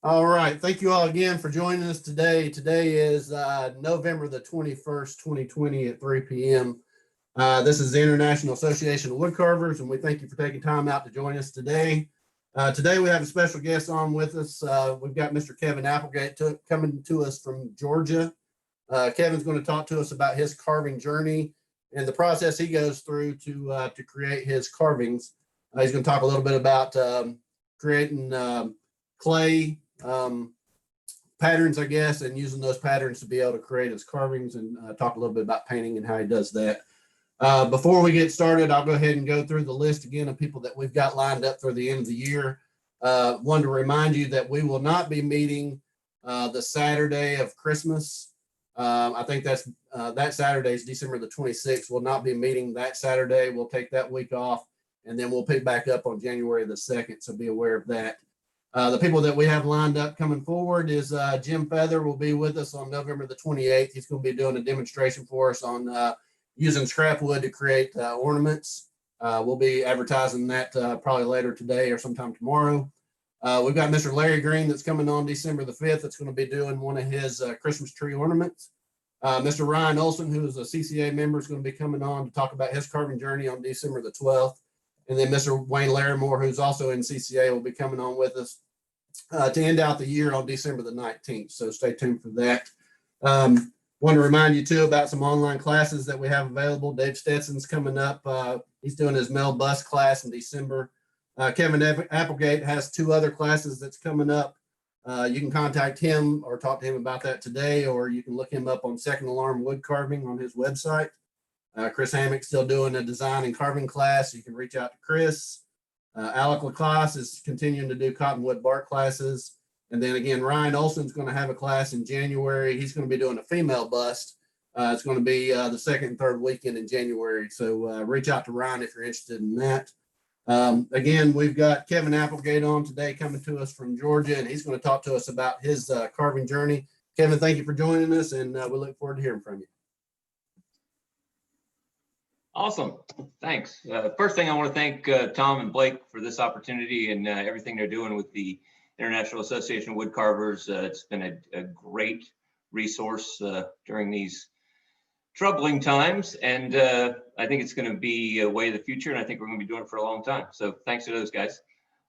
All right. Thank you all again for joining us today. Today is November the 21st, 2020 at 3 p.m. This is the International Association of Woodcarvers, and we thank you for taking time out to join us today. Today we have a special guest on with us. We've got Mr. Kevin Applegate coming to us from Georgia. Kevin's going to talk to us about his carving journey and the process he goes through to create his carvings. He's going to talk a little bit about creating clay patterns, I guess, and using those patterns to be able to create his carvings, and talk a little bit about painting and how he does that. Before we get started, I'll go ahead and go through the list again of people that we've got lined up for the end of the year. Wanted to remind you that we will not be meeting the Saturday of Christmas. I think that's that Saturday is December the 26th. We'll not be meeting that Saturday. We'll take that week off, and then we'll pick back up on January the 2nd, so be aware of that. The people that we have lined up coming forward is Jim Feather will be with us on November the 28th. He's going to be doing a demonstration for us on using scrap wood to create ornaments. We'll be advertising that probably later today or sometime tomorrow. We've got Mr. Larry Green that's coming on December the 5th. That's going to be doing one of his Christmas tree ornaments. Mr. Ryan Olson, who is a CCA member, is going to be coming on to talk about his carving journey on December the 12th. And then Mr. Wayne Larimore, who's also in CCA, will be coming on with us to end out the year on December the 19th. So stay tuned for that. Want to remind you too about some online classes that we have available. Dave Stetson's coming up. He's doing his Mel Bus class in December. Kevin Applegate has 2 other classes that's coming up. You can contact him or talk to him about that today, or you can look him up on Second Alarm Wood Carving on his website. Chris Hammock's still doing a design and carving class. You can reach out to Chris. Alec Lacoste is continuing to do cottonwood bark classes. And then again, Ryan Olson's going to have a class in January. He's going to be doing a female bust. It's going to be the second and third weekend in January. So reach out to Ryan if you're interested in that. Again, we've got Kevin Applegate on today coming to us from Georgia, and he's going to talk to us about his carving journey. Kevin, thank you for joining us, and we look forward to hearing from you. Awesome. Thanks. First thing, I want to thank Tom and Blake for this opportunity and everything they're doing with the International Association of Woodcarvers. It's been a great resource during these troubling times, and I think it's going to be a way of the future, and I think we're going to be doing it for a long time. So thanks to those guys.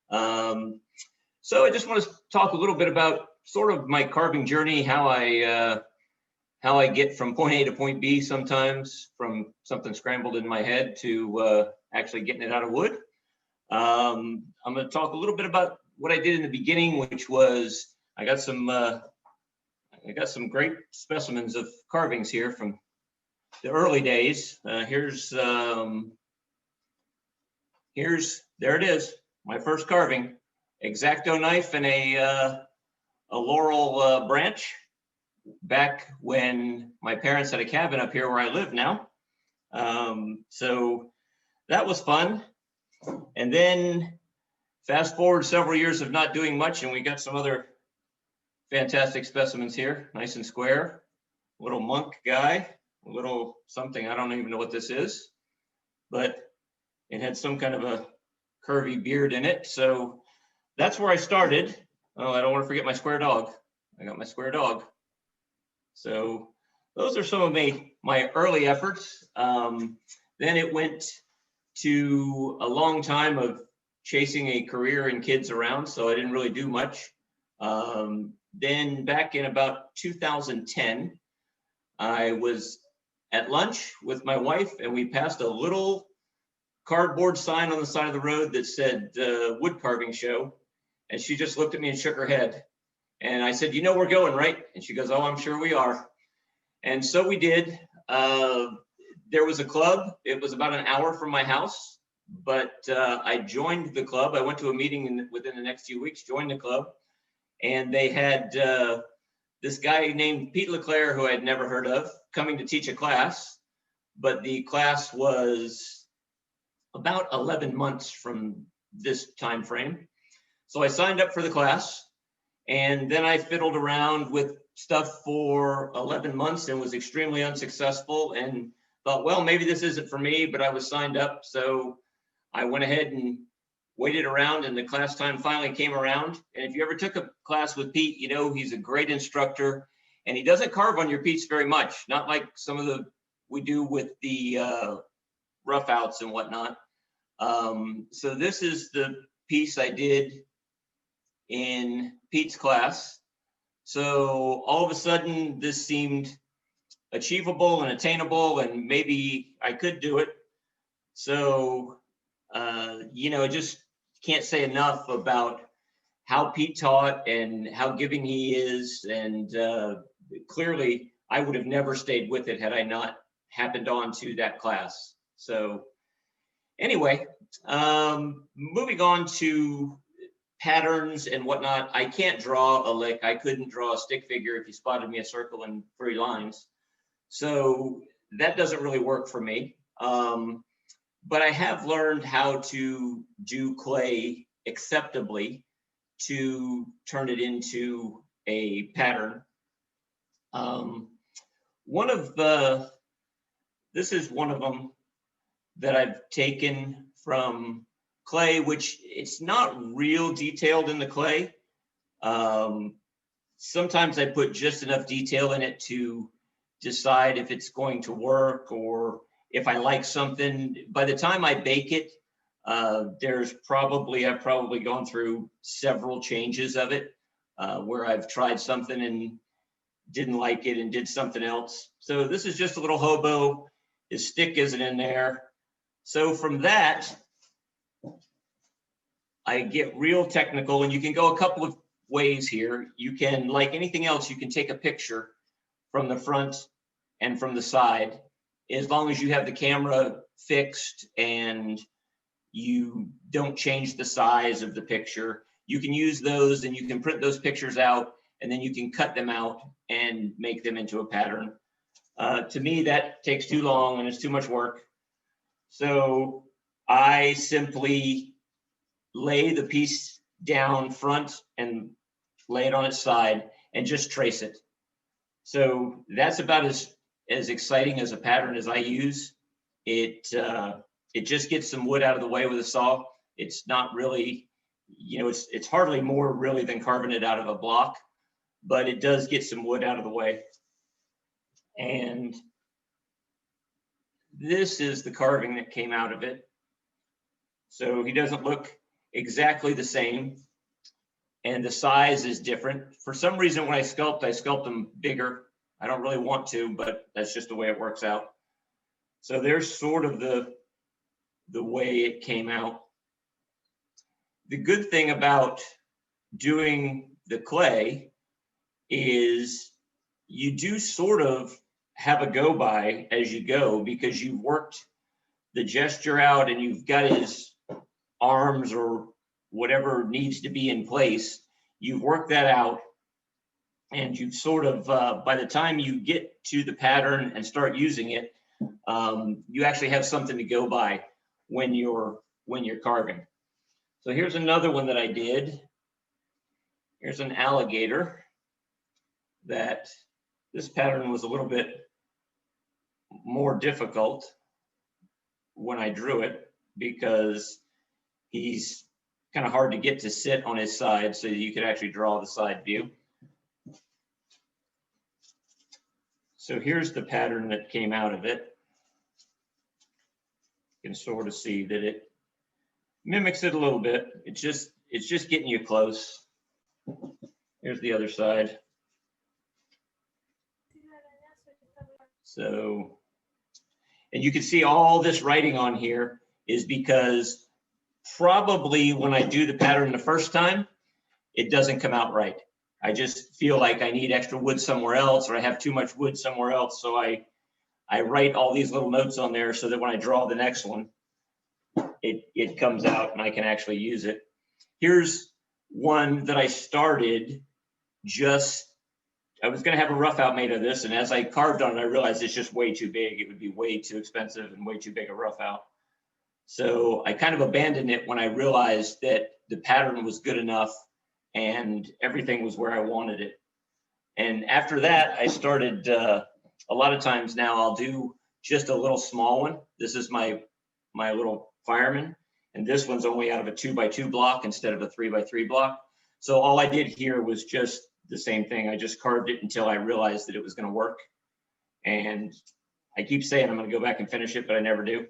So I just want to talk a little bit about sort of my carving journey, how I get from point A to point B sometimes, from something scrambled in my head to actually getting it out of wood. I'm going to talk a little bit about what I did in the beginning, which was I got some great specimens of carvings here from the early days. There it is, my first carving, X-Acto knife and a laurel branch, back when my parents had a cabin up here where I live now. So that was fun. And then fast forward several years of not doing much, and we got some other fantastic specimens here, nice and square. Little monk guy, a little something, I don't even know what this is, but it had some kind of a curvy beard in it. So that's where I started. Oh, I don't want to forget my square dog. I got my square dog. So those are some of my early efforts. Then it went to a long time of chasing a career and kids around, so I didn't really do much. Then back in about 2010, I was at lunch with my wife, and we passed a little cardboard sign on the side of the road that said wood carving show. And she just looked at me and shook her head. And I said, you know, we're going, right? And she goes, oh, I'm sure we are. And so we did. There was a club. It was about an hour from my house, but I joined the club. I went to a meeting within the next few weeks, joined the club, and they had this guy named Pete Leclerc, who I had never heard of, coming to teach a class. But the class was about 11 months from this time frame. So I signed up for the class, and then I fiddled around with stuff for 11 months and was extremely unsuccessful, and thought, well, maybe this isn't for me, but I was signed up. So I went ahead and waited around and the class time finally came around. And if you ever took a class with Pete, you know he's a great instructor, and he doesn't carve on your piece very much, not like some of the we do with the rough outs and whatnot. So this is the piece I did in Pete's class. So all of a sudden this seemed achievable and attainable, and maybe I could do it. So, you know, just can't say enough about how Pete taught and how giving he is. And clearly I would have never stayed with it had I not happened on to that class. So anyway, moving on to patterns and whatnot. I can't draw a lick. I couldn't draw a stick figure if you spotted me a circle and 3 lines. So that doesn't really work for me. But I have learned how to do clay acceptably to turn it into a pattern. This is one of them that I've taken from clay, which it's not real detailed in the clay. Sometimes I put just enough detail in it to decide if it's going to work or if I like something. By the time I bake it, I've probably gone through several changes of it, where I've tried something and didn't like it and did something else. So this is just a little hobo. His stick isn't in there. So from that, I get real technical, and you can go a couple of ways here. You can, like anything else, you can take a picture from the front and from the side, as long as you have the camera fixed and you don't change the size of the picture. You can use those and you can print those pictures out, and then you can cut them out and make them into a pattern. To me, that takes too long and it's too much work. So I simply lay the piece down front and lay it on its side and just trace it. So that's about as exciting as a pattern as I use. It just gets some wood out of the way with a saw. It's not really, you know, it's hardly more really than carving it out of a block, but it does get some wood out of the way. And this is the carving that came out of it. So he doesn't look exactly the same, and the size is different. For some reason, when I sculpt them bigger. I don't really want to, but that's just the way it works out. So there's sort of the way it came out. The good thing about doing the clay is you do sort of have a go by as you go, because you've worked the gesture out and you've got his arms or whatever needs to be in place. You've worked that out, and you've sort of, by the time you get to the pattern and start using it, you actually have something to go by when you're carving. So here's another one that I did. Here's an alligator that this pattern was a little bit more difficult when I drew it, because he's kind of hard to get to sit on his side so you could actually draw the side view. So here's the pattern that came out of it. You can sort of see that it mimics it a little bit. It's just getting you close. Here's the other side. So, and you can see all this writing on here is because probably when I do the pattern the first time, it doesn't come out right. I just feel like I need extra wood somewhere else, or I have too much wood somewhere else. So I write all these little notes on there so that when I draw the next one, it comes out and I can actually use it. Here's one that I started I was going to have a rough out made of this, and as I carved on it, I realized it's just way too big. It would be way too expensive and way too big a rough out. So I kind of abandoned it when I realized that the pattern was good enough and everything was where I wanted it. And after that, I started, a lot of times now I'll do just a little small one. This is my little fireman. And this one's only out of a 2x2 block instead of a 3x3 block. So all I did here was just the same thing. I just carved it until I realized that it was going to work. And I keep saying I'm going to go back and finish it, but I never do.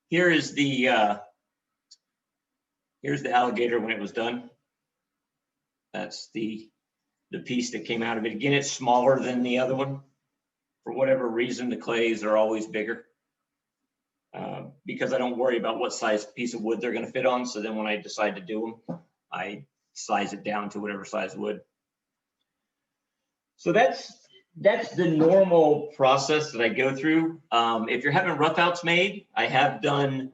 Here is here's the alligator when it was done. That's the piece that came out of it. Again, it's smaller than the other one. For whatever reason, the clays are always bigger because I don't worry about what size piece of wood they're going to fit on. So then when I decide to do them, I size it down to whatever size wood. So that's the normal process that I go through. If you're having roughouts made, I've done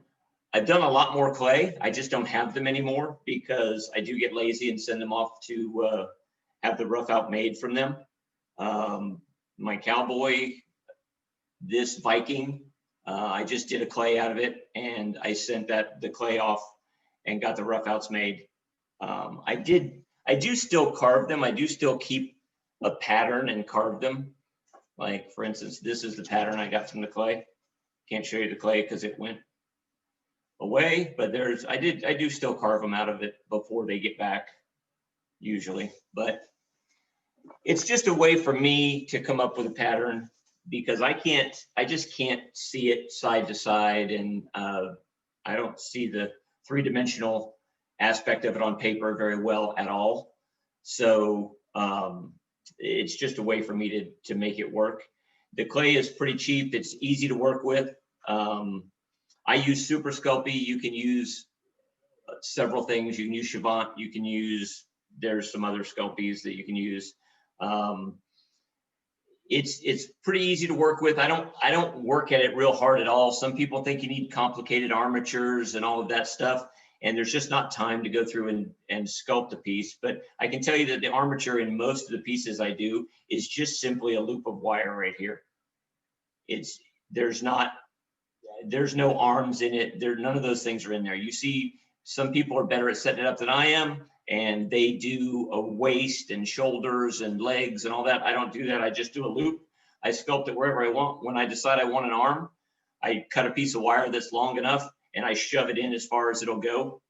a lot more clay. I just don't have them anymore because I do get lazy and send them off to have the roughout made from them. My cowboy, this Viking, I just did a clay out of it and I sent the clay off and got the roughouts made. I do still carve them. I do still keep a pattern and carve them. Like for instance, this is the pattern I got from the clay. Can't show you the clay because it went away, but I do still carve them out of it before they get back usually. But it's just a way for me to come up with a pattern because I just can't see it side to side, and I don't see the three-dimensional aspect of it on paper very well at all. So it's just a way for me to make it work. The clay is pretty cheap. It's easy to work with. I use Super Sculpey. You can use several things. You can use Chavant. You can use, there's some other Sculpeys that you can use. It's pretty easy to work with. I don't work at it real hard at all. Some people think you need complicated armatures and all of that stuff, and there's just not time to go through and sculpt a piece. But I can tell you that the armature in most of the pieces I do is just simply a loop of wire right here. There's no arms in it. None of those things are in there. You see, some people are better at setting it up than I am, and they do a waist and shoulders and legs and all that. I don't do that. I just do a loop. I sculpt it wherever I want. When I decide I want an arm, I cut a piece of wire that's long enough and I shove it in as far as it'll go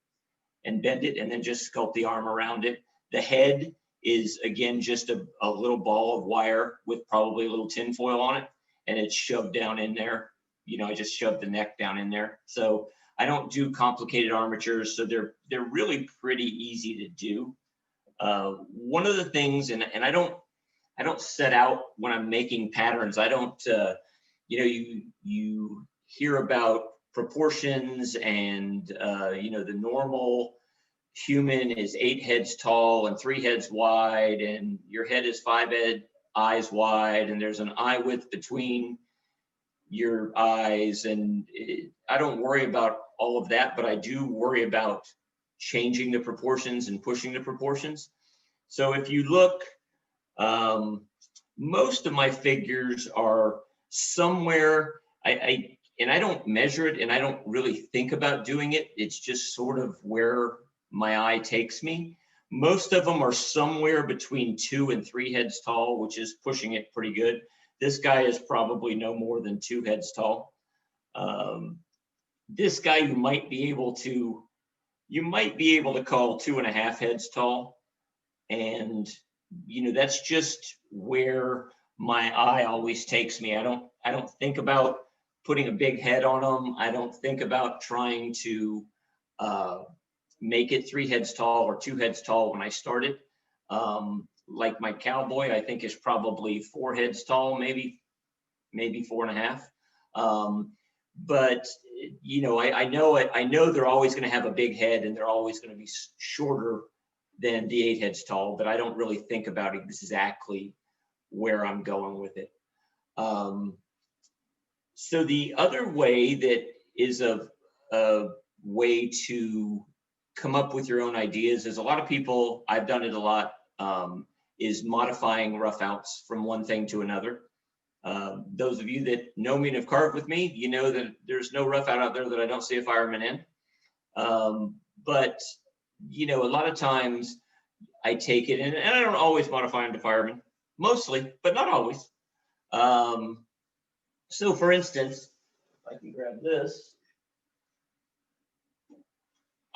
and bend it and then just sculpt the arm around it. The head is, again, just a little ball of wire with probably a little tin foil on it, and it's shoved down in there. You know, I just shoved the neck down in there. So I don't do complicated armatures, so they're really pretty easy to do. One of the things, and I don't set out when I'm making patterns. I don't, you hear about proportions and the normal human is 8 heads tall and 3 heads wide, and your head is 5 eyes wide, and there's an eye width between your eyes. And I don't worry about all of that, but I do worry about changing the proportions and pushing the proportions. So if you look, most of my figures are somewhere, I don't measure it and I don't really think about doing it. It's just sort of where my eye takes me. Most of them are somewhere between 2 and 3 heads tall, which is pushing it pretty good. This guy is probably no more than 2 heads tall. This guy you might be able to call 2.5 heads tall. And, that's just where my eye always takes me. I don't think about putting a big head on them. I don't think about trying to make it 3 heads tall or 2 heads tall when I start it. Like my cowboy, I think is probably 4 heads tall, maybe 4.5. But I know they're always going to have a big head and they're always going to be shorter than the 8 heads tall, but I don't really think about exactly where I'm going with it. So the other way that is a way to come up with your own ideas is, a lot of people, I've done it a lot, is modifying roughouts from one thing to another. Those of you that know me and have carved with me, you know that there's no roughout out there that I don't see a fireman in. But a lot of times I take it, and I don't always modify them to firemen, mostly, but not always. So for instance, if I can grab this,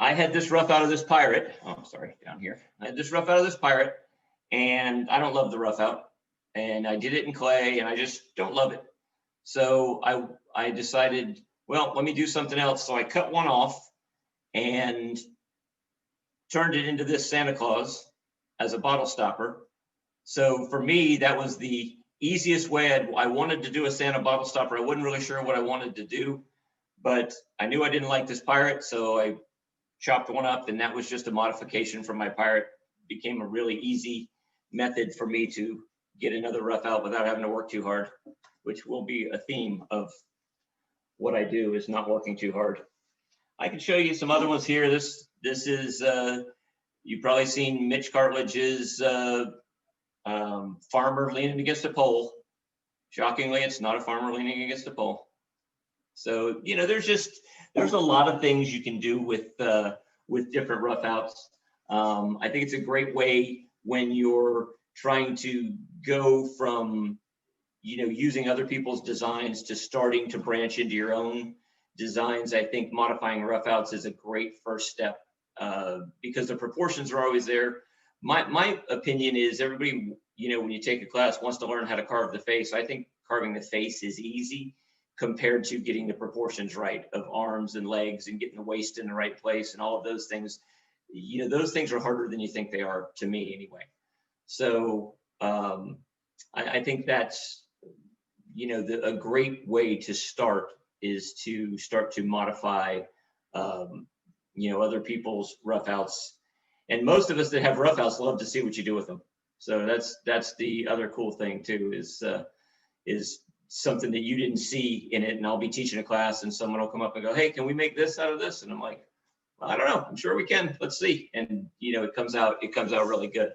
I had this rough out of this pirate. Oh, sorry, down here. I had this rough out of this pirate, and I don't love the rough out. And I did it in clay, and I just don't love it. So I decided, well, let me do something else. So I cut one off and turned it into this Santa Claus as a bottle stopper. So for me, that was the easiest way. I wanted to do a Santa bottle stopper. I wasn't really sure what I wanted to do, but I knew I didn't like this pirate, so I chopped one up, and that was just a modification from my pirate. It became a really easy method for me to get another rough out without having to work too hard, which will be a theme of what I do, is not working too hard. I can show you some other ones here. This is, you've probably seen Mitch Cartledge's farmer leaning against a pole. Shockingly, it's not a farmer leaning against a pole. So, you know, there's a lot of things you can do with different rough outs. I think it's a great way when you're trying to go from, you know, using other people's designs to starting to branch into your own designs. I think modifying rough outs is a great first step because the proportions are always there. My opinion is everybody, you know, when you take a class, wants to learn how to carve the face. I think carving the face is easy compared to getting the proportions right of arms and legs and getting the waist in the right place and all of those things. You know, those things are harder than you think they are, to me anyway. So I think that's, you know, a great way to start is to start to modify, you know, other people's rough outs. And most of us that have rough outs love to see what you do with them. So that's the other cool thing too, is something that you didn't see in it. And I'll be teaching a class and someone will come up and go, hey, can we make this out of this? And I'm like, well, I don't know, I'm sure we can, let's see. And you know, it comes out really good.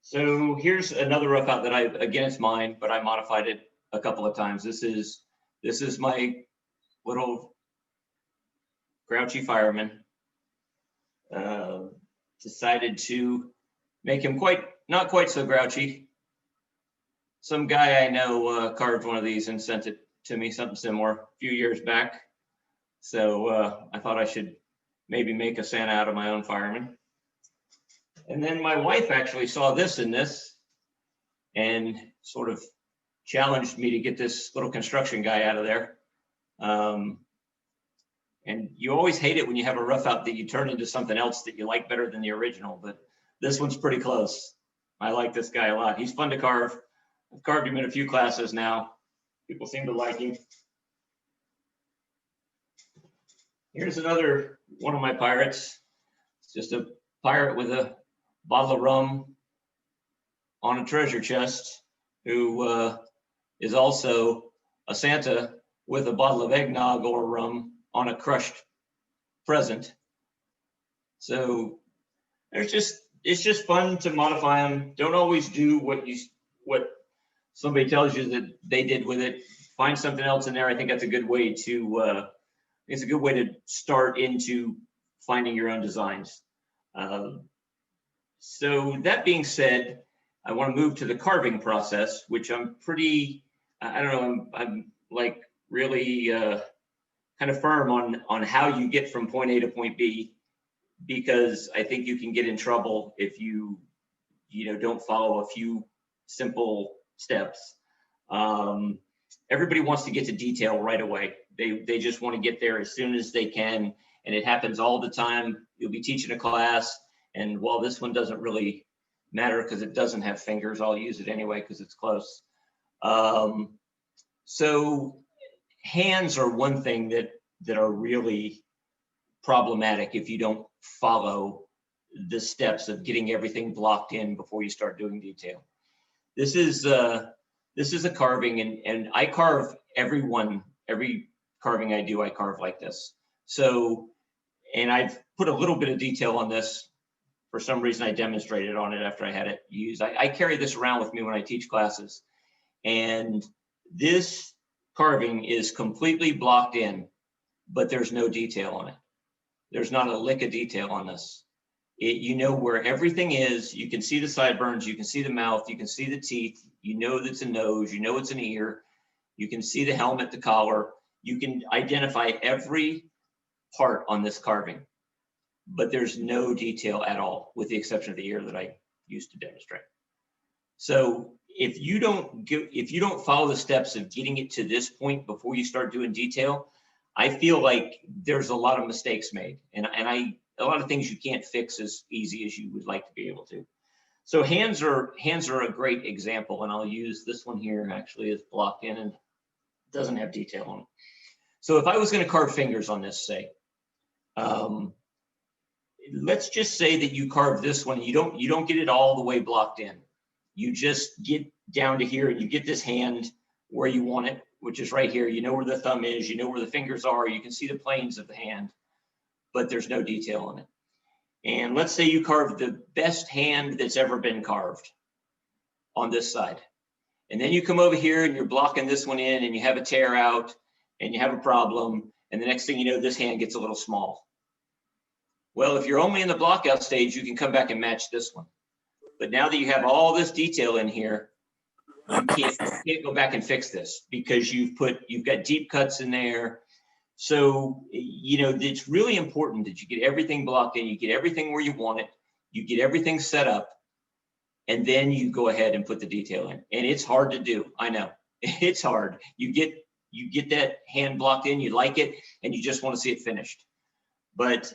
So here's another rough out that again, it's mine, but I modified it a couple of times. This is my little grouchy fireman. Decided to make him not quite so grouchy. Some guy I know carved one of these and sent it to me, something similar, a few years back. So I thought I should maybe make a Santa out of my own fireman. And then my wife actually saw this in this and sort of challenged me to get this little construction guy out of there. And you always hate it when you have a rough out that you turn into something else that you like better than the original, but this one's pretty close. I like this guy a lot. He's fun to carve. I've carved him in a few classes now. People seem to like him. Here's another one of my pirates. It's just a pirate with a bottle of rum on a treasure chest who is also a Santa with a bottle of eggnog or rum on a crushed present. So it's just fun to modify them. Don't always do what somebody tells you that they did with it. Find something else in there. I think that's a good way to it's a good way to start into finding your own designs. So that being said, I want to move to the carving process, which I'm pretty, I don't know, I'm like really kind of firm on how you get from point A to point B, because I think you can get in trouble if you don't follow a few simple steps. Everybody wants to get to detail right away. They just want to get there as soon as they can, and it happens all the time. You'll be teaching a class, and while this one doesn't really matter because it doesn't have fingers, I'll use it anyway because it's close. So hands are one thing that are really problematic if you don't follow the steps of getting everything blocked in before you start doing detail. This is a carving, and I carve every carving I do, I carve like this. So, and I've put a little bit of detail on this. For some reason, I demonstrated on it after I had it used. I carry this around with me when I teach classes. And this carving is completely blocked in, but there's no detail on it. There's not a lick of detail on this. You know where everything is. You can see the sideburns, you can see the mouth, you can see the teeth, you know that's a nose, you know it's an ear, you can see the helmet, the collar. You can identify every part on this carving. but there's no detail at all, with the exception of the ear that I used to demonstrate. So if you don't follow the steps of getting it to this point before you start doing detail, I feel like there's a lot of mistakes made, and a lot of things you can't fix as easy as you would like to be able to. So hands are a great example, and I'll use this one here. Actually, is blocked in and doesn't have detail on it. So if I was going to carve fingers on this, say, let's just say that you carve this one. You don't get it all the way blocked in. You just get down to here and you get this hand where you want it, which is right here. You know where the thumb is, you know where the fingers are, you can see the planes of the hand, but there's no detail on it. And let's say you carve the best hand that's ever been carved on this side. And then you come over here and you're blocking this one in and you have a tear out and you have a problem. And the next thing you know, this hand gets a little small. Well, if you're only in the blockout stage, you can come back and match this one. But now that you have all this detail in here, you can't go back and fix this because you've got deep cuts in there. So, you know, it's really important that you get everything blocked in, you get everything where you want it, you get everything set up, and then you go ahead and put the detail in. And it's hard to do. I know it's hard. You get that hand blocked in, you like it, and you just want to see it finished. But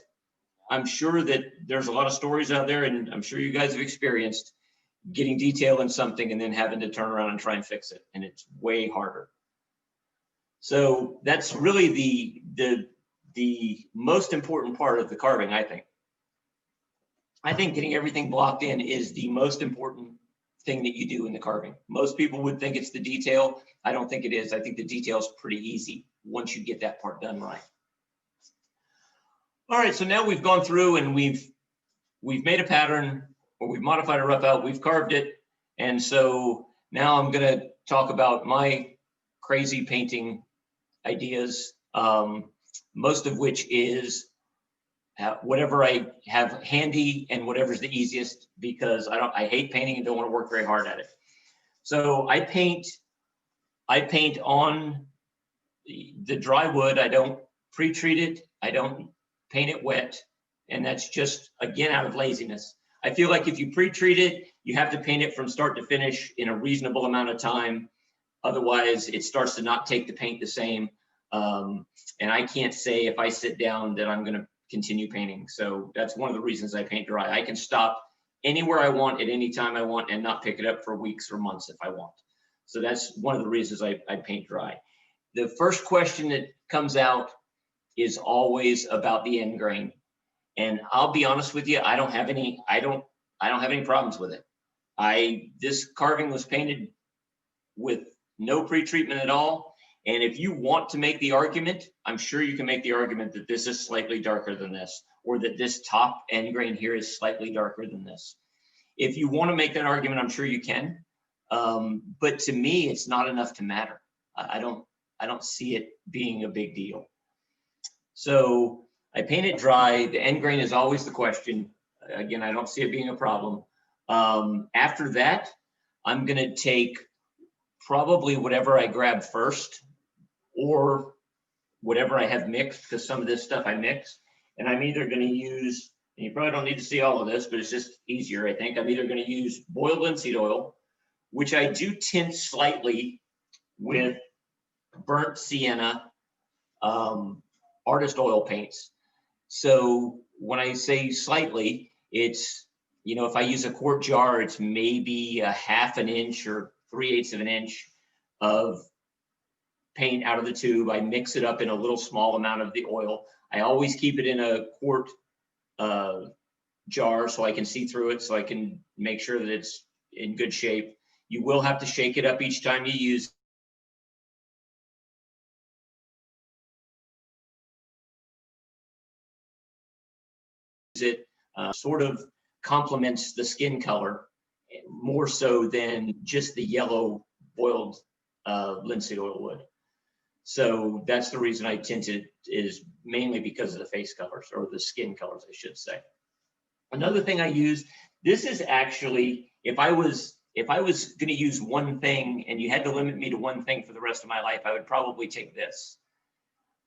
I'm sure that there's a lot of stories out there, and I'm sure you guys have experienced getting detail in something and then having to turn around and try and fix it. And it's way harder. So that's really the most important part of the carving, I think. I think getting everything blocked in is the most important thing that you do in the carving. Most people would think it's the detail. I don't think it is. I think the detail is pretty easy once you get that part done right. All right, so now we've gone through and we've made a pattern, or we've modified a rough out, we've carved it. And so now I'm gonna talk about my crazy painting ideas, most of which is whatever I have handy and whatever's the easiest, because I hate painting and don't want to work very hard at it. So I paint on the dry wood. I don't pre-treat it. I don't paint it wet. And that's just, again, out of laziness. I feel like if you pre-treat it, you have to paint it from start to finish in a reasonable amount of time. Otherwise, it starts to not take the paint the same. And I can't say if I sit down that I'm going to continue painting. So that's one of the reasons I paint dry. I can stop anywhere I want at any time I want and not pick it up for weeks or months if I want. So that's one of the reasons I paint dry. The first question that comes out is always about the end grain. And I'll be honest with you, I don't have any problems with it. This carving was painted with no pre-treatment at all. And if you want to make the argument, I'm sure you can make the argument that this is slightly darker than this, or that this top end grain here is slightly darker than this. If you want to make that argument, I'm sure you can. But to me, it's not enough to matter. I don't see it being a big deal. So I paint it dry. The end grain is always the question. Again, I don't see it being a problem. After that, I'm going to take probably whatever I grab first, or whatever I have mixed, because some of this stuff I mix, and I'm either going to use, and you probably don't need to see all of this, but it's just easier, I think. I'm either going to use boiled linseed oil, which I do tint slightly with burnt sienna artist oil paints. So when I say slightly, it's, you know, if I use a quart jar, it's maybe a 1/2 inch or 3/8 of an inch of paint out of the tube. I mix it up in a little small amount of the oil. I always keep it in a quart jar so I can see through it, so I can make sure that it's in good shape. You will have to shake it up each time you use it. Sort of complements the skin color more so than just the yellow boiled linseed oil would. So that's the reason I tint it, is mainly because of the face colors, or the skin colors, I should say. Another thing I use, this is actually, if I was going to use one thing and you had to limit me to one thing for the rest of my life, I would probably take this.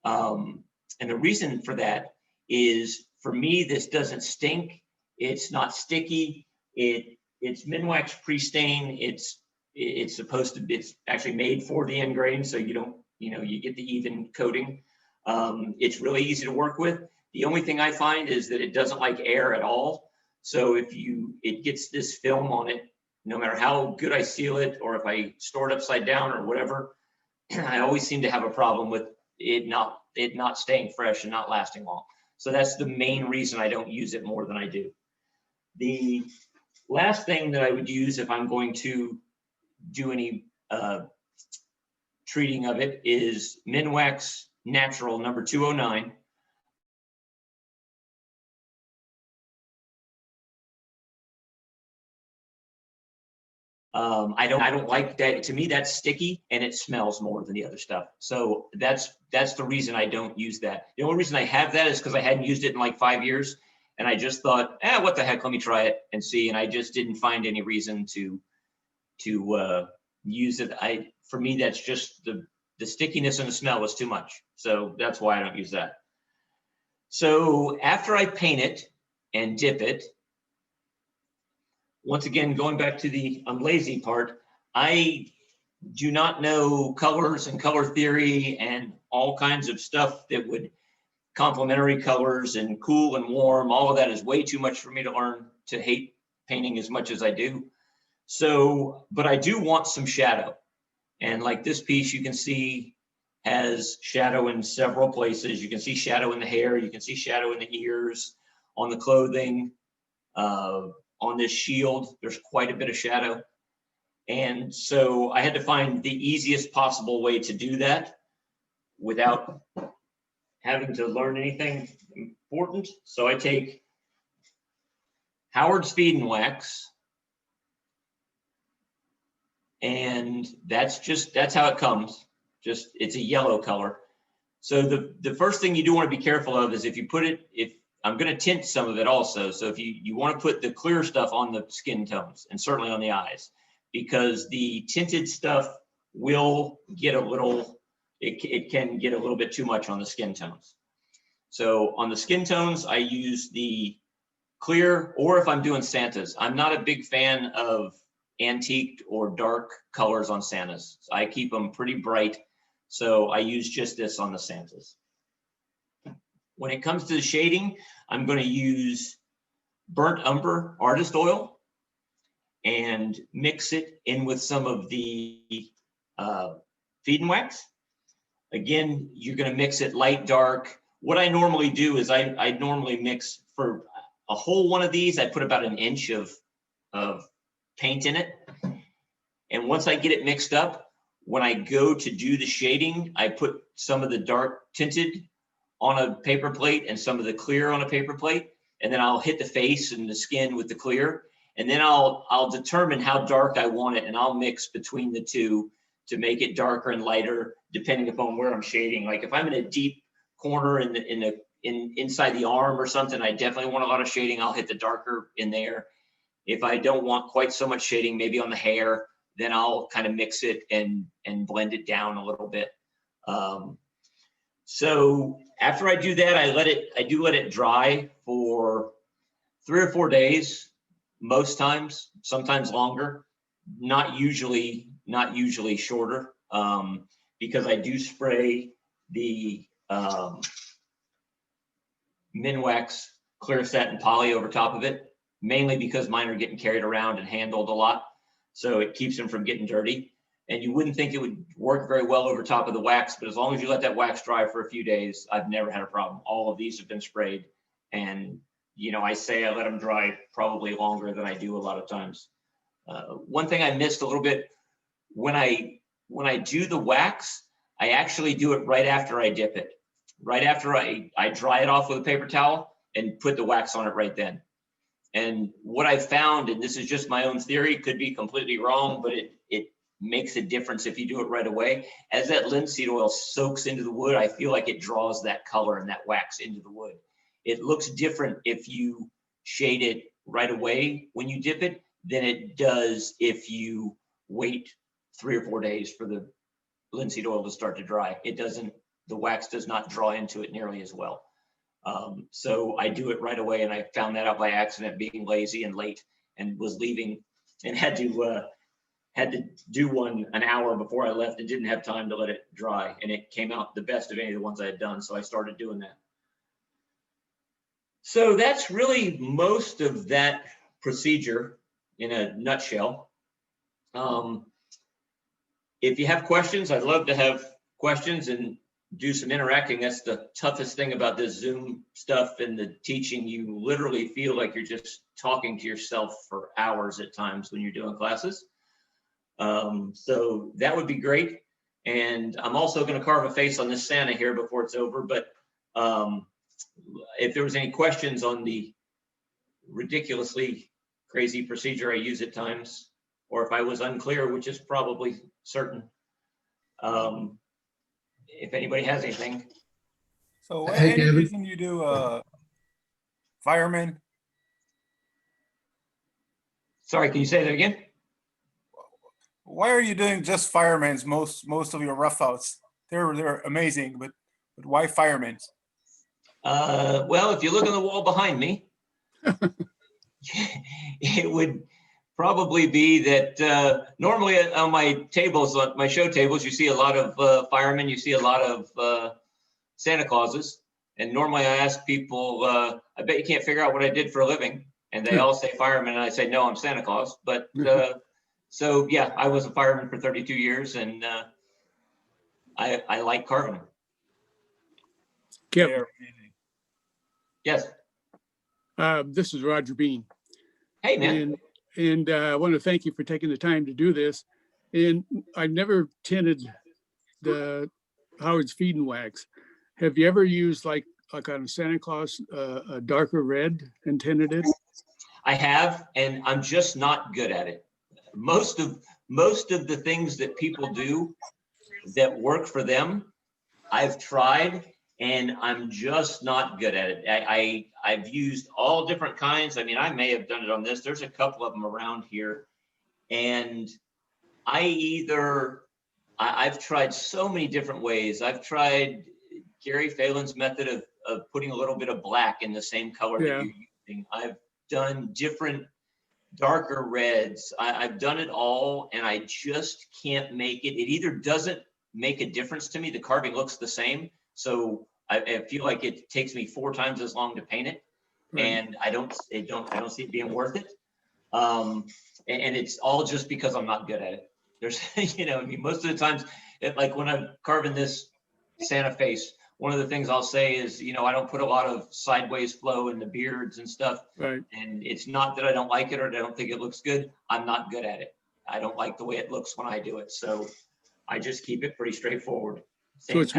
And the reason for that is For me, this doesn't stink. It's not sticky. It's Minwax pre-stain. It's supposed to, it's actually made for the end grain, so you don't, you get the even coating. It's really easy to work with. The only thing I find is that it doesn't like air at all. So if it gets this film on it, no matter how good I seal it, or if I store it upside down or whatever, I always seem to have a problem with it not staying fresh and not lasting long. So that's the main reason I don't use it more than I do. The last thing that I would use if I'm going to do any treating of it is Minwax Natural number 209. I don't like that. To me, that's sticky and it smells more than the other stuff. So that's the reason I don't use that. The only reason I have that is because I hadn't used it in like 5 years, and I just thought, what the heck, let me try it and see. And I just didn't find any reason to use it. For me, that's just the stickiness and the smell was too much. So that's why I don't use that. So after I paint it and dip it, once again, going back to the I'm lazy part, I do not know colors and color theory and all kinds of stuff that would complementary colors and cool and warm. All of that is way too much for me to learn to hate painting as much as I do. So, but I do want some shadow. And like this piece, you can see has shadow in several places. You can see shadow in the hair. You can see shadow in the ears, on the clothing. On this shield, there's quite a bit of shadow. And so I had to find the easiest possible way to do that without having to learn anything important. So I take Howard's Feed and Wax, and that's how it comes. Just, it's a yellow color. So the first thing you do want to be careful of is if you put it, I'm going to tint some of it also. So if you want to put the clear stuff on the skin tones and certainly on the eyes, because the tinted stuff will get a little, it can get a little bit too much on the skin tones. So on the skin tones, I use the clear, or if I'm doing Santas, I'm not a big fan of antiqued or dark colors on Santas. So I keep them pretty bright. So I use just this on the Santas. When it comes to the shading, I'm going to use burnt umber artist oil and mix it in with some of the Feed and Wax. Again, you're going to mix it light, dark. What I normally do is I normally mix for a whole one of these. I put about an inch of paint in it. And once I get it mixed up, when I go to do the shading, I put some of the dark tinted on a paper plate and some of the clear on a paper plate, and then I'll hit the face and the skin with the clear, and then I'll determine how dark I want it, and I'll mix between the two to make it darker and lighter depending upon where I'm shading. Like if I'm in a deep corner inside the arm or something, I definitely want a lot of shading. I'll hit the darker in there. If I don't want quite so much shading, maybe on the hair, then I'll kind of mix it and blend it down a little bit. So after I do that, I do let it dry for 3 or 4 days, most times, sometimes longer, not usually shorter, because I do spray the Minwax clear satin poly over top of it, mainly because mine are getting carried around and handled a lot. So it keeps them from getting dirty. And you wouldn't think it would work very well over top of the wax, but as long as you let that wax dry for a few days, I've never had a problem. All of these have been sprayed, and I say I let them dry probably longer than I do a lot of times. One thing I missed a little bit, when I do the wax, I actually do it right after I dip it. Right after I dry it off with a paper towel and put the wax on it right then. And what I found, and this is just my own theory, could be completely wrong, but it makes a difference if you do it right away. As that linseed oil soaks into the wood, I feel like it draws that color and that wax into the wood. It looks different if you shade it right away when you dip it than it does if you wait 3 or 4 days for the linseed oil to start to dry. The wax does not draw into it nearly as well. So I do it right away, and I found that out by accident, being lazy and late, and was leaving and had to do one an hour before I left and didn't have time to let it dry. And it came out the best of any of the ones I had done. So I started doing that. So that's really most of that procedure in a nutshell. If you have questions, I'd love to have questions and do some interacting. That's the toughest thing about this Zoom stuff and the teaching. You literally feel like you're just talking to yourself for hours at times when you're doing classes. So that would be great. And I'm also going to carve a face on this Santa here before it's over. But if there was any questions on the ridiculously crazy procedure I use at times, or if I was unclear, which is probably certain, if anybody has anything. So Hey, any Kevin. reason you do firemen? Sorry, can you say that again? Why are you doing just firemen's most of your roughouts? They're amazing, but why firemen's? Well, if you look on the wall behind me, it would probably be that normally on my tables, on my show tables, you see a lot of firemen, you see a lot of Santa Clauses. And normally I ask people, I bet you can't figure out what I did for a living. And they all say fireman, and I say, no, I'm Santa Claus. But so yeah, I was a fireman for 32 years, and I like carving them. Kip, They're amazing. Yes. this is Roger Bean. Hey, man. And I want to thank you for taking the time to do this. And I've never tinted the Howard's Feed and Wax. Have you ever used like on a Santa Claus, a darker red and tinted it? I have, and I'm just not good at it. Most of the things that people do that work for them, I've tried, and I'm just not good at it. I've used all different kinds. I mean, I may have done it on this. There's a couple of them around here, and I've tried so many different ways. I've tried Gary Phelan's method of putting a little bit of black in the same color that you're using. I've done different darker reds. I've done it all, and I just can't make it. It either doesn't make a difference to me. The carving looks the same. So I feel like it takes me 4 times as long to paint it. Right. And I don't see it being worth it. And it's all just because I'm not good at it. There's, I mean, most of the times, like when I'm carving this Santa face, one of the things I'll say is, I don't put a lot of sideways flow in the beards and stuff. Right. And it's not that I don't like it or that I don't think it looks good. I'm not good at it. I don't like the way it looks when I do it. So I just keep it pretty straightforward. So it's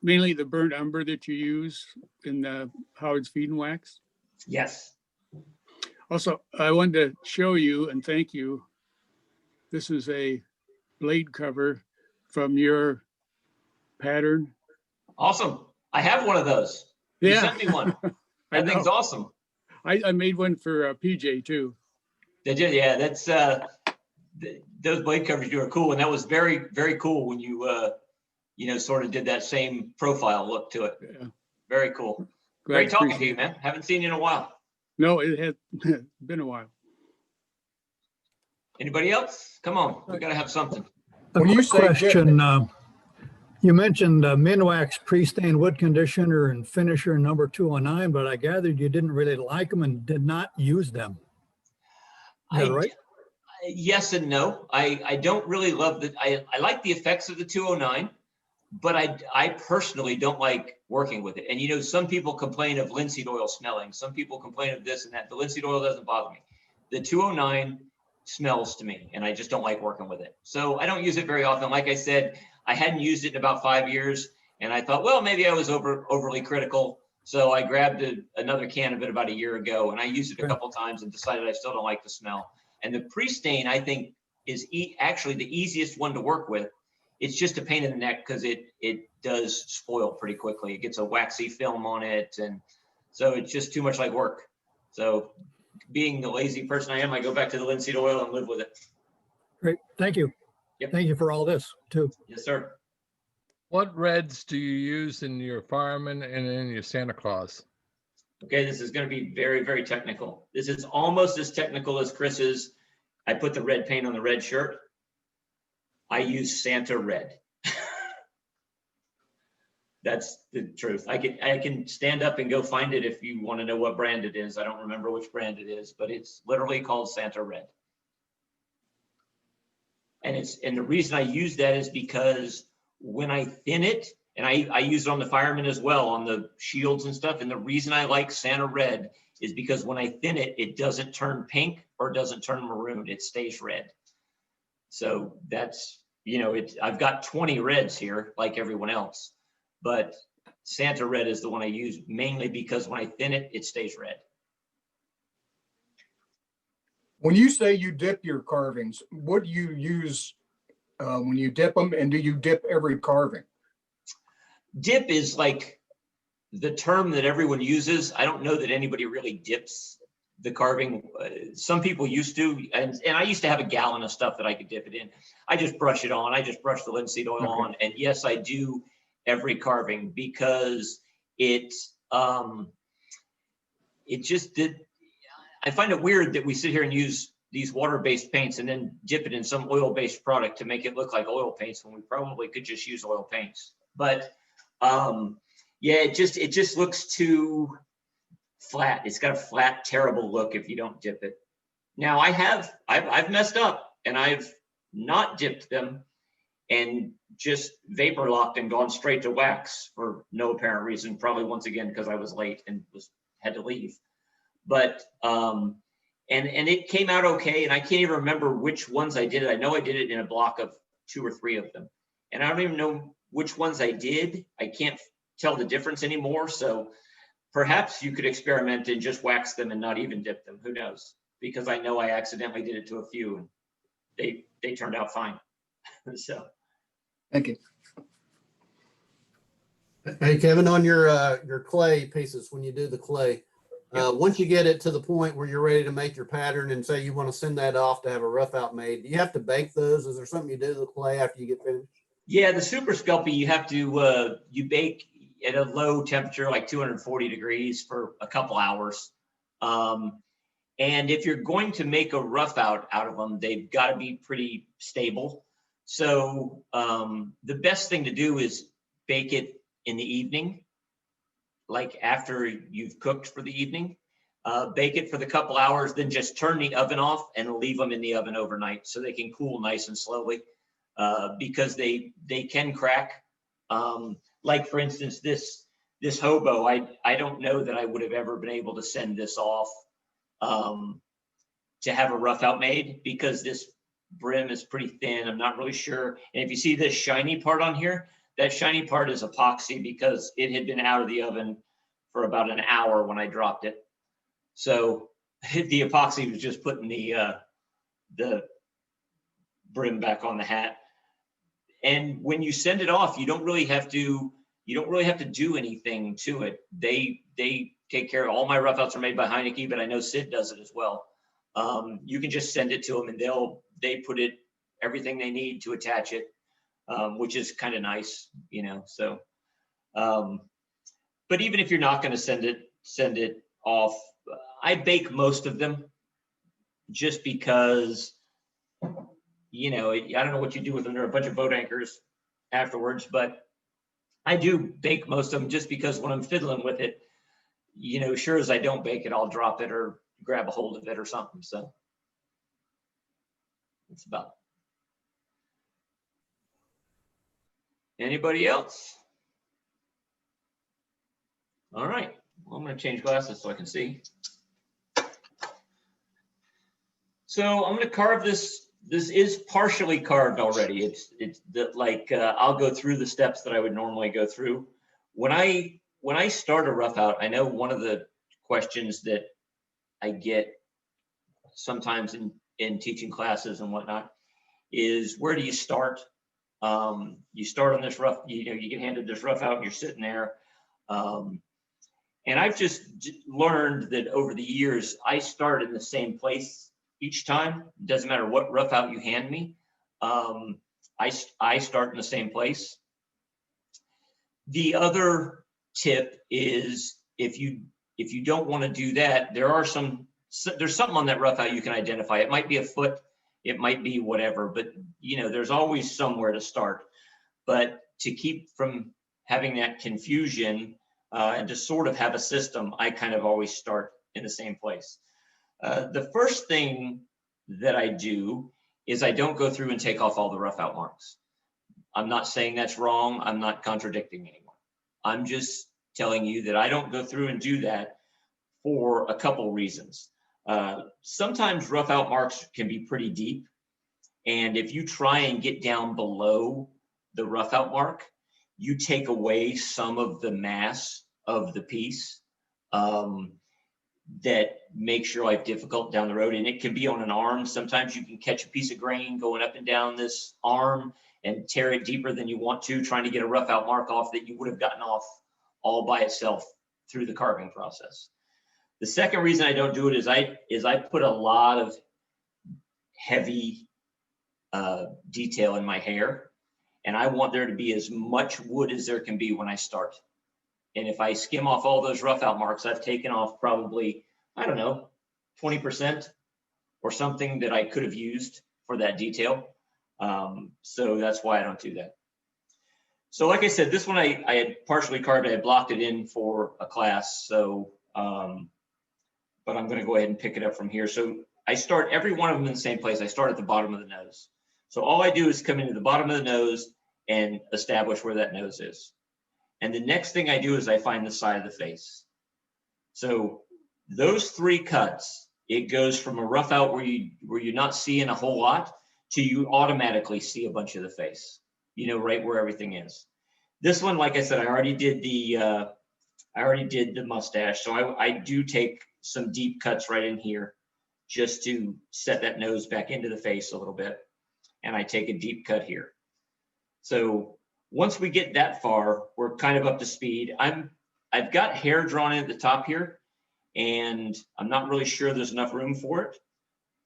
mainly the burnt umber that you use in the Howard's Feed and Wax? Yes. Also, I wanted to show you and thank you. This is a blade cover from your pattern. Awesome. I have one of those. You Yeah. sent me one. I That thing's know. awesome. I made one for PJ too. Did you? Yeah, that's those blade covers you are cool, and that was very, very cool when you sort of did that same profile look to it. Yeah. Very cool. Glad Great talking to appreciate you, man. Haven't seen you in a while. No, it has been a while. Anybody else? Come on, we gotta have something. A When you quick say question. You mentioned Minwax pre-stained wood conditioner and finisher number 209, but I gathered you didn't really like them and did not use them. Is that right? Yes and no. I don't really love that. I like the effects of the 209, but I personally don't like working with it. And some people complain of linseed oil smelling. Some people complain of this and that. The linseed oil doesn't bother me. The 209 smells to me, and I just don't like working with it. So I don't use it very often. Like I said, I hadn't used it in about 5 years, and I thought, well, maybe I was overly critical. So I grabbed another can of it about a year ago, and I used it a couple times and decided I still don't like the smell. And the pre-stain, I think, is actually the easiest one to work with. It's just a pain in the neck because it does spoil pretty quickly. It gets a waxy film on it, and so it's just too much like work. So being the lazy person I am, I go back to the linseed oil and live with it. Great. Thank you. Yep. Thank you for all this too. Yes, sir. What reds do you use in your fireman and in your Santa Claus? Okay, this is going to be very, very technical. This is almost as technical as Chris's. I put the red paint on the red shirt. I use Santa red. That's the truth. I can stand up and go find it if you want to know what brand it is. I don't remember which brand it is, but it's literally called Santa red. And the reason I use that is because when I thin it, and I use it on the firemen as well, on the shields and stuff. And the reason I like Santa red is because when I thin it, it doesn't turn pink or doesn't turn maroon. It stays red. So that's, I've got 20 reds here like everyone else, but Santa red is the one I use mainly because when I thin it, it stays red. When you say you dip your carvings, what do you use when you dip them, and do you dip every carving? Dip is like the term that everyone uses. I don't know that anybody really dips the carving. Some people used to, and I used to have a gallon of stuff that I could dip it in. I just brush it on. I just brush the linseed oil on. And yes, I do every carving because it just did. I find it weird that we sit here and use these water-based paints and then dip it in some oil-based product to make it look like oil paints when we probably could just use oil paints. But yeah, it just looks too flat. It's got a flat, terrible look if you don't dip it. Now I've messed up and I've not dipped them and just vapor locked and gone straight to wax for no apparent reason. Probably once again because I was late and had to leave. But and it came out okay, and I can't even remember which ones I did it. I know I did it in a block of 2 or 3 of them, and I don't even know which ones I did. I can't tell the difference anymore. So perhaps you could experiment and just wax them and not even dip them. Who knows? Because I know I accidentally did it to a few, and they turned out fine. So. Thank you. Hey, Kevin, on your clay pieces, when you do the clay, once you get it to the point where you're ready to make your pattern and say you want to send that off to have a rough out made, do you have to bake those? Is there something you do to the clay after you get finished? Yeah, the Super Sculpey, you have to, you bake at a low temperature, like 240 degrees for a couple hours. And if you're going to make a rough out of them, they've got to be pretty stable. So the best thing to do is bake it in the evening, like after you've cooked for the evening. Bake it for the couple hours, then just turn the oven off and leave them in the oven overnight so they can cool nice and slowly. Because they can crack. Like for instance, this hobo, I don't know that I would have ever been able to send this off to have a rough out made because this brim is pretty thin. I'm not really sure. And if you see this shiny part on here, that shiny part is epoxy because it had been out of the oven for about an hour when I dropped it. So the epoxy was just putting the brim back on the hat. And when you send it off, you don't really have to do anything to it. They take care of all my rough outs are made by Heineke, but I know Sid does it as well. You can just send it to them and they put it everything they need to attach it, which is kind of nice, so but even if you're not going to send it off, I bake most of them just because I don't know what you do with them. They're a bunch of boat anchors afterwards, but I do bake most of them just because when I'm fiddling with it, sure as I don't bake it, I'll drop it or grab a hold of it or something. So that's about it. Anybody else? All right. Well, I'm going to change glasses so I can see. So I'm going to carve this. This is partially carved already. It's I'll go through the steps that I would normally go through. When I start a rough out, I know one of the questions that I get sometimes in teaching classes and whatnot is, where do you start? You start on this rough, you get handed this rough out and you're sitting there. And I've just learned that over the years, I start in the same place each time. It doesn't matter what rough out you hand me. I start in the same place. The other tip is if you don't want to do that, there's something on that rough out you can identify. It might be a foot, it might be whatever, but there's always somewhere to start. But to keep from having that confusion and to sort of have a system, I kind of always start in the same place. The first thing that I do is I don't go through and take off all the rough out marks. I'm not saying that's wrong. I'm not contradicting anyone. I'm just telling you that I don't go through and do that for a couple reasons. Sometimes rough out marks can be pretty deep. And if you try and get down below the rough out mark, you take away some of the mass of the piece that makes your life difficult down the road. And it can be on an arm. Sometimes you can catch a piece of grain going up and down this arm and tear it deeper than you want to, trying to get a rough out mark off that you would have gotten off all by itself through the carving process. The second reason I don't do it is I put a lot of heavy detail in my hair, and I want there to be as much wood as there can be when I start. And if I skim off all those rough out marks, I've taken off probably, I don't know, 20% or something that I could have used for that detail. So that's why I don't do that. So like I said, this one I had partially carved. I had blocked it in for a class. So, but I'm going to go ahead and pick it up from here. So I start every one of them in the same place. I start at the bottom of the nose. So all I do is come into the bottom of the nose and establish where that nose is. And the next thing I do is I find the side of the face. So those three cuts, it goes from a rough out where you're not seeing a whole lot to you automatically see a bunch of the face, right where everything is. This one, like I said, I already did the mustache. So I do take some deep cuts right in here just to set that nose back into the face a little bit. And I take a deep cut here. So once we get that far, we're kind of up to speed. I've got hair drawn in at the top here, and I'm not really sure there's enough room for it.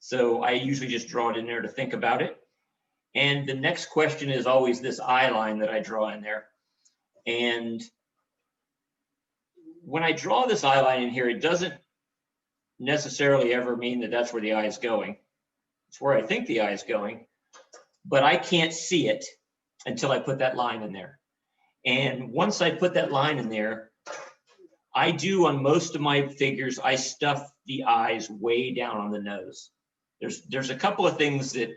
So I usually just draw it in there to think about it. And the next question is always this eye line that I draw in there. And when I draw this eye line in here, it doesn't necessarily ever mean that that's where the eye is going. It's where I think the eye is going, but I can't see it until I put that line in there. And once I put that line in there, I do on most of my figures, I stuff the eyes way down on the nose. There's a couple of things that,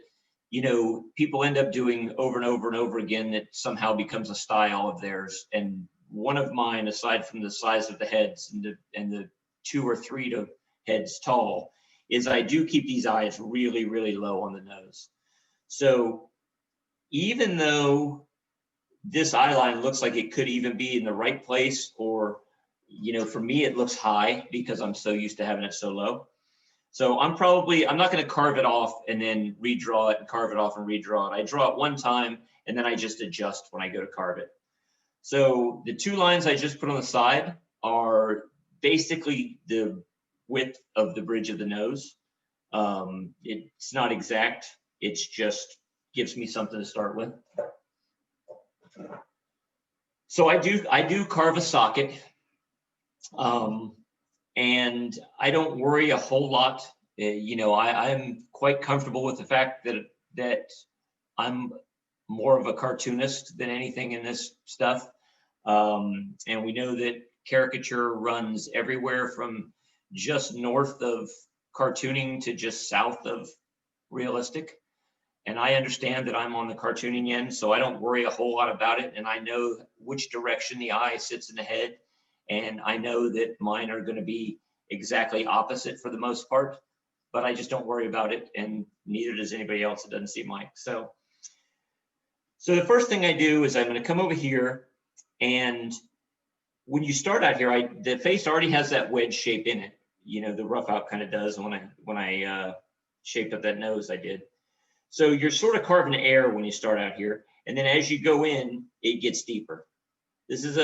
people end up doing over and over and over again that somehow becomes a style of theirs. And one of mine, aside from the size of the heads and the 2 or 3 heads tall, is I do keep these eyes really, really low on the nose. So even though this eye line looks like it could even be in the right place, or, for me, it looks high because I'm so used to having it so low. So I'm not going to carve it off and then redraw it and carve it off and redraw it. I draw it one time and then I just adjust when I go to carve it. So the 2 lines I just put on the side are basically the width of the bridge of the nose. It's not exact. It's just gives me something to start with. So I do carve a socket, and I don't worry a whole lot. I'm quite comfortable with the fact that I'm more of a cartoonist than anything in this stuff. And we know that caricature runs everywhere from just north of cartooning to just south of realistic. And I understand that I'm on the cartooning end, so I don't worry a whole lot about it. And I know which direction the eye sits in the head. And I know that mine are going to be exactly opposite for the most part, but I just don't worry about it. And neither does anybody else that doesn't see mine. So the first thing I do is I'm going to come over here. And when you start out here, the face already has that wedge shape in it. The rough out kind of does when I shaped up that nose I did. So you're sort of carving air when you start out here. And then as you go in, it gets deeper. This is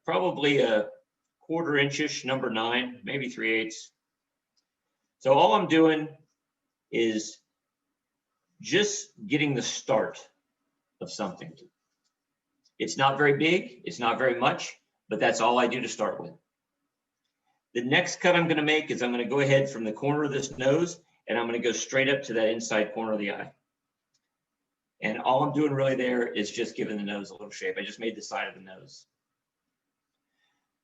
probably a 1/4 inch-ish, number 9, maybe 3/8. So all I'm doing is just getting the start of something. It's not very big, it's not very much, but that's all I do to start with. The next cut I'm going to make is I'm going to go ahead from the corner of this nose, and I'm going to go straight up to that inside corner of the eye. And all I'm doing really there is just giving the nose a little shape. I just made the side of the nose.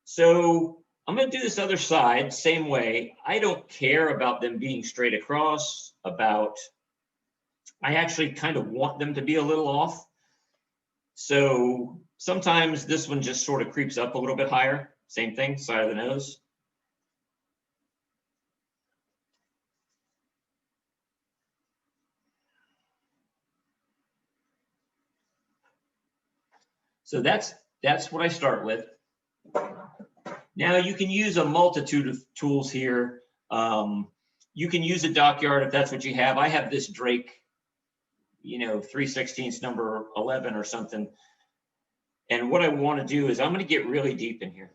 So I'm going to do this other side, same way. I don't care about them being straight across, I actually kind of want them to be a little off. So sometimes this one just sort of creeps up a little bit higher. Same thing, side of the nose. So that's what I start with. Now you can use a multitude of tools here. You can use a dockyard if that's what you have. I have this Drake, 3/16 number 11 or something. And what I want to do is I'm going to get really deep in here.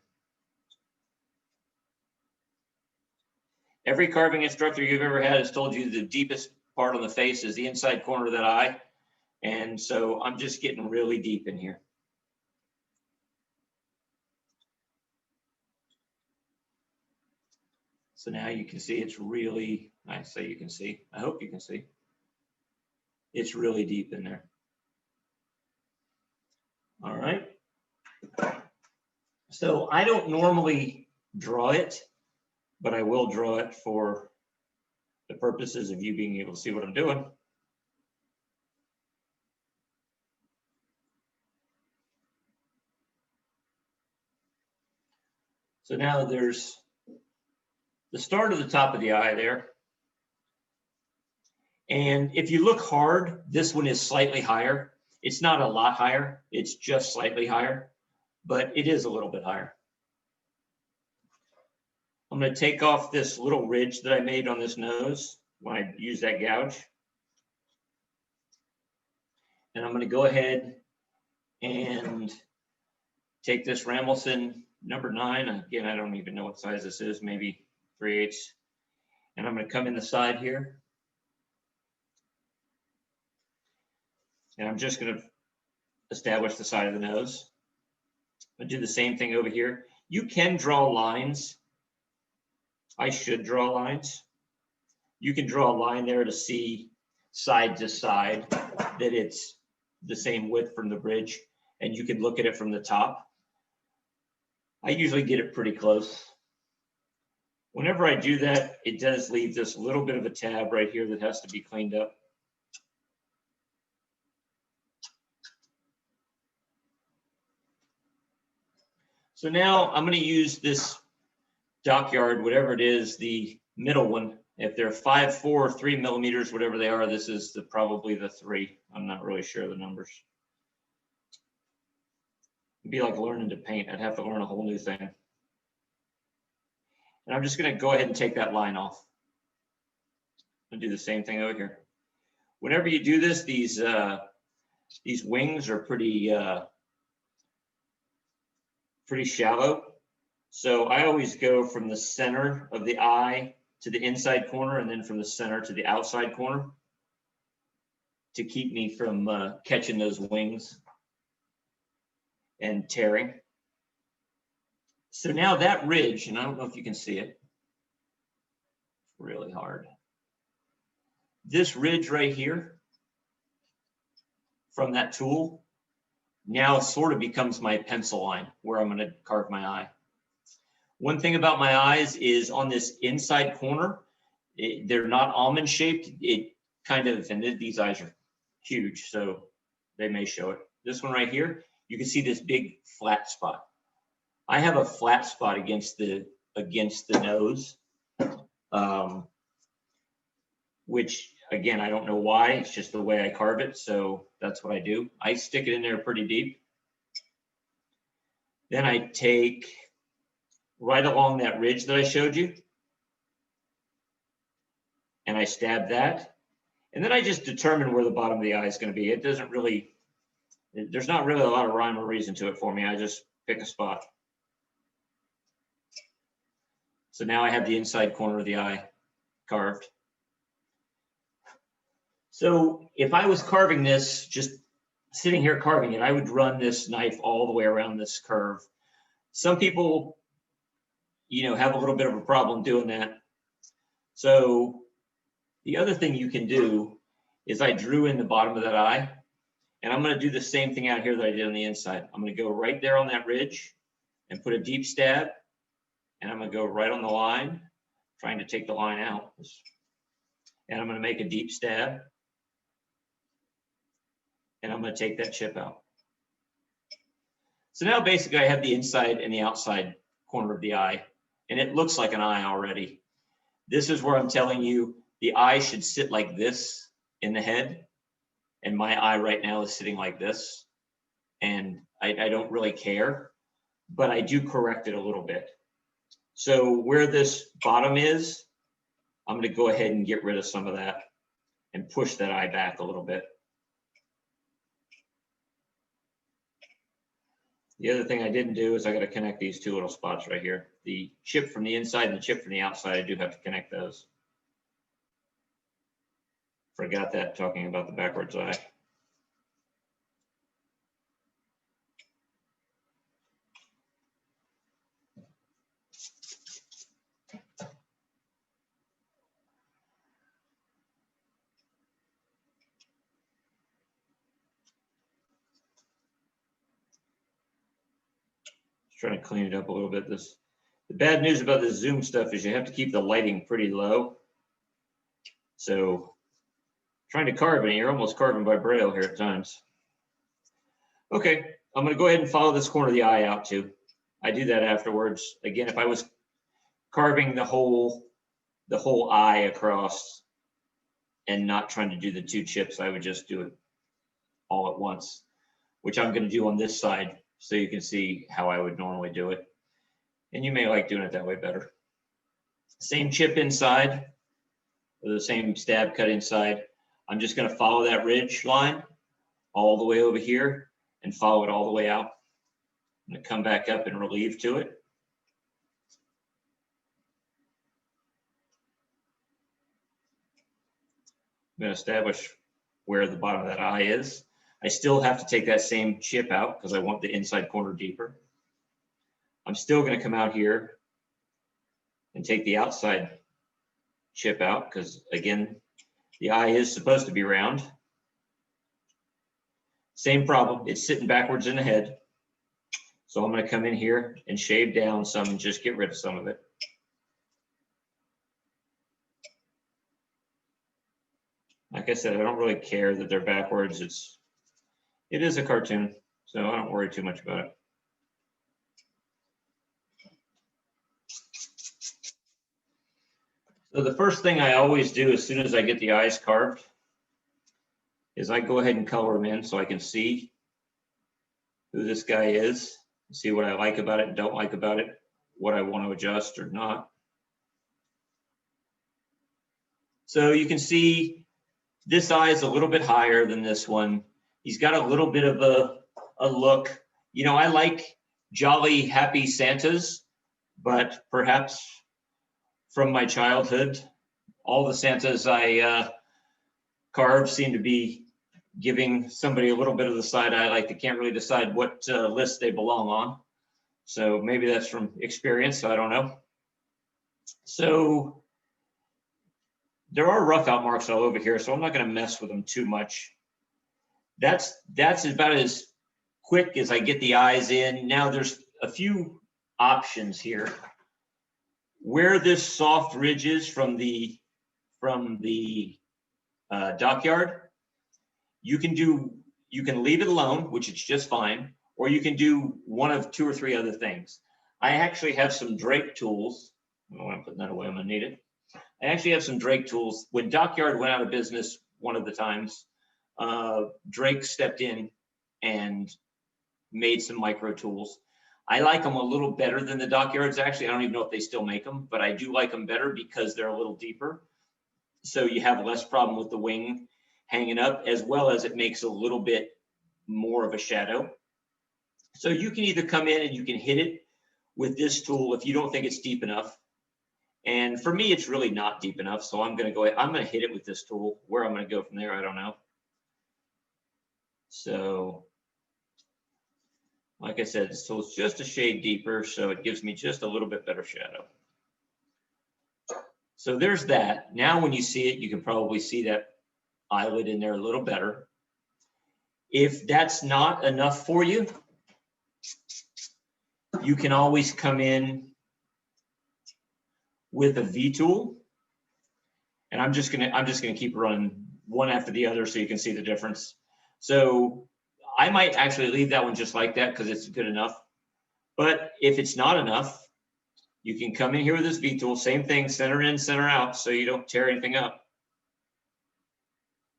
Every carving instructor you've ever had has told you the deepest part on the face is the inside corner of that eye. And so I'm just getting really deep in here. So now you can see it's really, I say you can see, I hope you can see. It's really deep in there. All right. So I don't normally draw it, but I will draw it for the purposes of you being able to see what I'm doing. So now there's the start of the top of the eye there. And if you look hard, this one is slightly higher. It's not a lot higher, it's just slightly higher, but it is a little bit higher. I'm going to take off this little ridge that I made on this nose when I use that gouge. And I'm going to go ahead and take this Ramelson number 9. Again, I don't even know what size this is, maybe 3/8. And I'm going to come in the side here. And I'm just going to establish the side of the nose. I'll do the same thing over here. You can draw lines. I should draw lines. You can draw a line there to see side to side that it's the same width from the bridge, and you can look at it from the top. I usually get it pretty close. Whenever I do that, it does leave this little bit of a tab right here that has to be cleaned up. So now I'm going to use this dockyard, whatever it is, the middle one. If they're 5.4 or 3 millimeters, whatever they are, this is probably the 3. I'm not really sure of the numbers. It'd be like learning to paint. I'd have to learn a whole new thing. And I'm just going to go ahead and take that line off. And do the same thing over here. Whenever you do this, these wings are pretty shallow. So I always go from the center of the eye to the inside corner, and then from the center to the outside corner to keep me from catching those wings and tearing. So now that ridge, and I don't know if you can see it, it's really hard. This ridge right here from that tool now sort of becomes my pencil line where I'm going to carve my eye. One thing about my eyes is on this inside corner, they're not almond shaped. It kind of, and these eyes are huge, so they may show it. This one right here, you can see this big flat spot. I have a flat spot against the nose, which again, I don't know why. It's just the way I carve it, so that's what I do. I stick it in there pretty deep. Then I take right along that ridge that I showed you, and I stab that. And then I just determine where the bottom of the eye is going to be. It doesn't really, there's not really a lot of rhyme or reason to it for me. I just pick a spot. So now I have the inside corner of the eye carved. So if I was carving this just sitting here carving it, I would run this knife all the way around this curve. Some people, have a little bit of a problem doing that. So the other thing you can do is I drew in the bottom of that eye, and I'm going to do the same thing out here that I did on the inside. I'm going to go right there on that ridge and put a deep stab, and I'm going to go right on the line, trying to take the line out. And I'm going to make a deep stab, and I'm going to take that chip out. So now basically I have the inside and the outside corner of the eye, and it looks like an eye already. This is where I'm telling you the eye should sit like this in the head, and my eye right now is sitting like this. And I don't really care, but I do correct it a little bit. So where this bottom is, I'm going to go ahead and get rid of some of that and push that eye back a little bit. The other thing I didn't do is I got to connect these two little spots right here. The chip from the inside and the chip from the outside, I do have to connect those. Forgot that talking about the backwards eye. Trying to clean it up a little bit. The bad news about this Zoom stuff is you have to keep the lighting pretty low. So trying to carve it, you're almost carving by braille here at times. Okay, I'm going to go ahead and follow this corner of the eye out too. I do that afterwards. Again, if I was carving the whole eye across and not trying to do the two chips, I would just do it all at once, which I'm going to do on this side, so you can see how I would normally do it. And you may like doing it that way better. Same chip inside, or the same stab cut inside. I'm just going to follow that ridge line all the way over here and follow it all the way out. I'm going to come back up and relieve to it. I'm going to establish where the bottom of that eye is. I still have to take that same chip out because I want the inside corner deeper. I'm still going to come out here and take the outside chip out because, again, the eye is supposed to be round. Same problem, it's sitting backwards in the head. So I'm going to come in here and shave down some and just get rid of some of it. Like I said, I don't really care that they're backwards. It is a cartoon, so I don't worry too much about it. So the first thing I always do as soon as I get the eyes carved is I go ahead and color them in so I can see who this guy is, see what I like about it and don't like about it, what I want to adjust or not. So you can see this eye is a little bit higher than this one. He's got a little bit of a look. I like jolly, happy Santas, but perhaps from my childhood, all the Santas I carved seem to be giving somebody a little bit of the side eye, like they can't really decide what list they belong on. So maybe that's from experience, I don't know. So there are rough out marks all over here, so I'm not going to mess with them too much. That's about as quick as I get the eyes in. Now there's a few options here. Where this soft ridge is from the dockyard, you can leave it alone, which is just fine, or you can do one of two or three other things. I actually have some Drake tools. I don't want to put that away, I'm gonna need it. I actually have some Drake tools. When Dockyard went out of business one of the times, Drake stepped in and made some micro tools. I like them a little better than the Dockyards. Actually, I don't even know if they still make them, but I do like them better because they're a little deeper. So you have less problem with the wing hanging up, as well as it makes a little bit more of a shadow. So you can either come in and you can hit it with this tool if you don't think it's deep enough. And for me, it's really not deep enough. So I'm going to hit it with this tool. Where I'm going to go from there, I don't know. So, like I said, so it's just a shade deeper, so it gives me just a little bit better shadow. So there's that. Now when you see it, you can probably see that eyelid in there a little better. If that's not enough for you, you can always come in with a V tool. And I'm just gonna keep running one after the other so you can see the difference. So I might actually leave that one just like that because it's good enough. But if it's not enough, you can come in here with this V tool, same thing, center in, center out, so you don't tear anything up.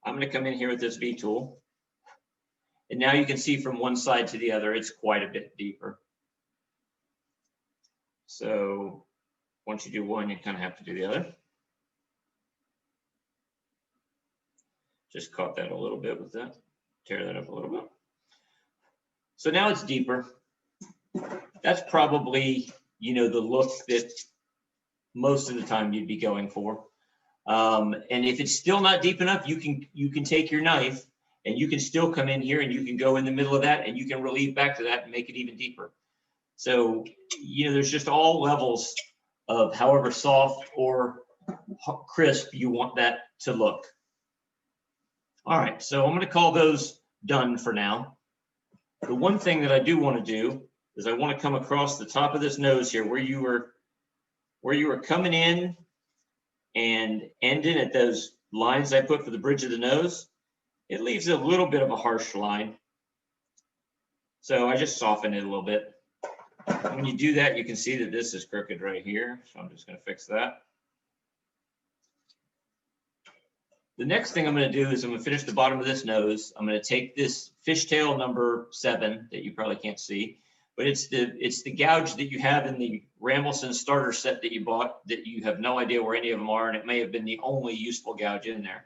I'm gonna come in here with this V tool. And now you can see from one side to the other, it's quite a bit deeper. So once you do one, you kind of have to do the other. Just caught that a little bit with that. Tear that up a little bit. So now it's deeper. That's probably, you know, the look that most of the time you'd be going for. And if it's still not deep enough, you can take your knife and you can still come in here and you can go in the middle of that and you can relieve back to that and make it even deeper. So, you know, there's just all levels of however soft or crisp you want that to look. All right, so I'm going to call those done for now. The one thing that I do want to do is I want to come across the top of this nose here where you were coming in and ending at those lines I put for the bridge of the nose. It leaves a little bit of a harsh line. So I just soften it a little bit. When you do that, you can see that this is crooked right here. So I'm just going to fix that. The next thing I'm going to do is I'm going to finish the bottom of this nose. I'm going to take this fishtail number 7 that you probably can't see, but it's the gouge that you have in the Rammelson starter set that you bought that you have no idea where any of them are, and it may have been the only useful gouge in there.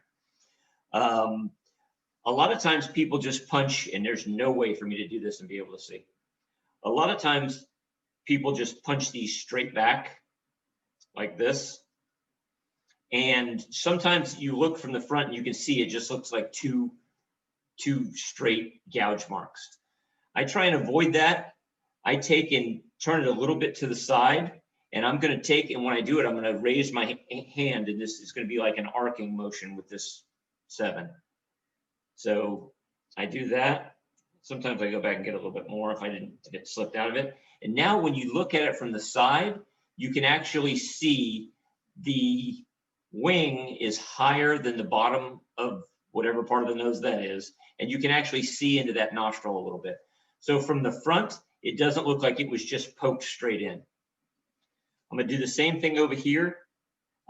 A lot of times people just punch, and there's no way for me to do this and be able to see. A lot of times people just punch these straight back like this. And sometimes you look from the front and you can see it just looks like two straight gouge marks. I try and avoid that. I take and turn it a little bit to the side, and I'm going to take, and when I do it, I'm going to raise my hand, and this is going to be like an arcing motion with this 7. So I do that. Sometimes I go back and get a little bit more if I didn't get slipped out of it. And now when you look at it from the side, you can actually see the wing is higher than the bottom of whatever part of the nose that is. And you can actually see into that nostril a little bit. So from the front, it doesn't look like it was just poked straight in. I'm going to do the same thing over here.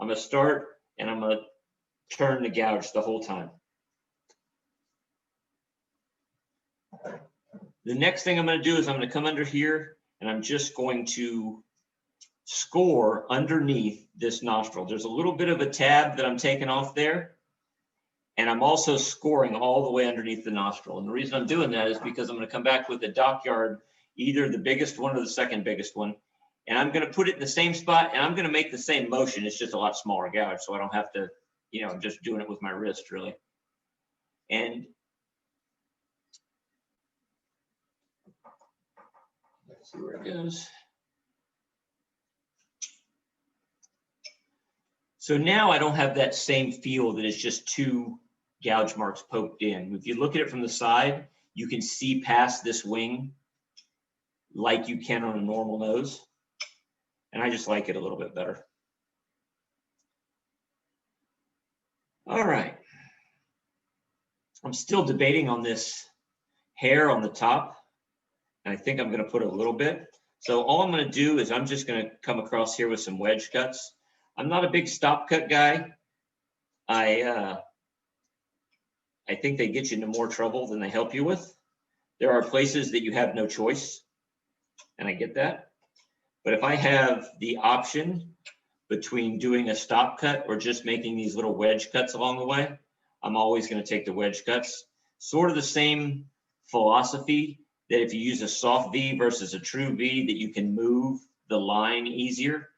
I'm going to start and I'm going to turn the gouge the whole time. The next thing I'm going to do is I'm going to come under here and I'm just going to score underneath this nostril. There's a little bit of a tab that I'm taking off there. And I'm also scoring all the way underneath the nostril. And the reason I'm doing that is because I'm going to come back with the dockyard, either the biggest one or the second biggest one. And I'm going to put it in the same spot and I'm going to make the same motion. It's just a lot smaller gouge. So I don't have to, you know, I'm just doing it with my wrist really. And let's see where it goes. So now I don't have that same feel that it's just 2 gouge marks poked in. If you look at it from the side, you can see past this wing like you can on a normal nose. And I just like it a little bit better. All right. I'm still debating on this hair on the top. And I think I'm going to put a little bit. So all I'm going to do is I'm just going to come across here with some wedge cuts. I'm not a big stop cut guy. I think they get you into more trouble than they help you with. There are places that you have no choice, and I get that. But if I have the option between doing a stop cut or just making these little wedge cuts along the way, I'm always going to take the wedge cuts. Sort of the same philosophy that if you use a soft V versus a true V, that you can move the line easier.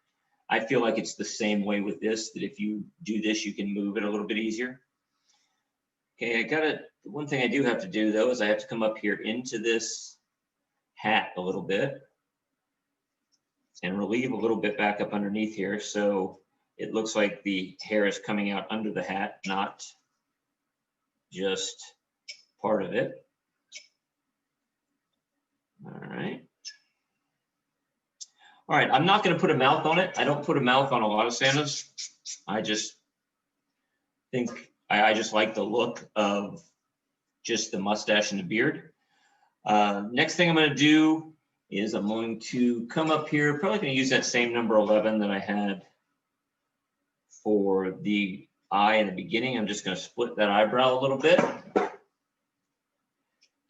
I feel like it's the same way with this, that if you do this, you can move it a little bit easier. Okay, I got it The one thing I do have to do though is I have to come up here into this hat a little bit and relieve a little bit back up underneath here. So it looks like the hair is coming out under the hat, not just part of it. All right. All right, I'm not going to put a mouth on it. I don't put a mouth on a lot of Santas. I just think I just like the look of just the mustache and the beard. Next thing I'm going to do is I'm going to come up here, probably going to use that same number 11 that I had for the eye in the beginning. I'm just going to split that eyebrow a little bit.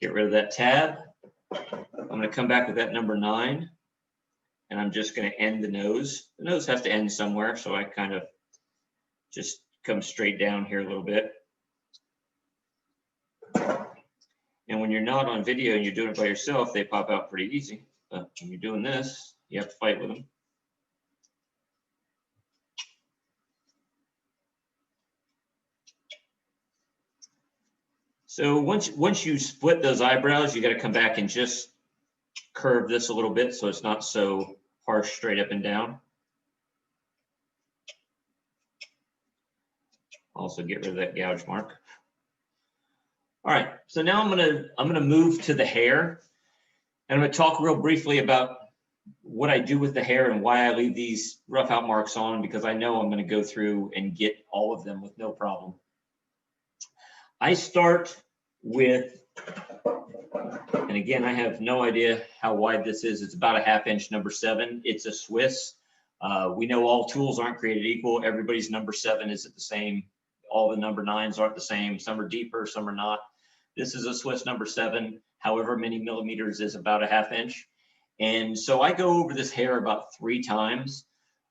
Get rid of that tab. I'm going to come back with that number 9. And I'm just going to end the nose. The nose has to end somewhere, so I kind of just come straight down here a little bit. And when you're not on video and you're doing it by yourself, they pop out pretty easy. But when you're doing this, you have to fight with them. So once you split those eyebrows, you got to come back and just curve this a little bit so it's not so harsh straight up and down. Also get rid of that gouge mark. All right, so now I'm gonna move to the hair, and I'm gonna talk real briefly about what I do with the hair and why I leave these rough out marks on, because I know I'm gonna go through and get all of them with no problem. I start with, and again, I have no idea how wide this is. It's about a 1/2 inch number 7. It's a Swiss. We know all tools aren't created equal. Everybody's number 7 isn't the same. All the number 9s aren't the same. Some are deeper, some are not. This is a Swiss number 7. However many millimeters is about a 1/2 inch. And so I go over this hair about 3 times,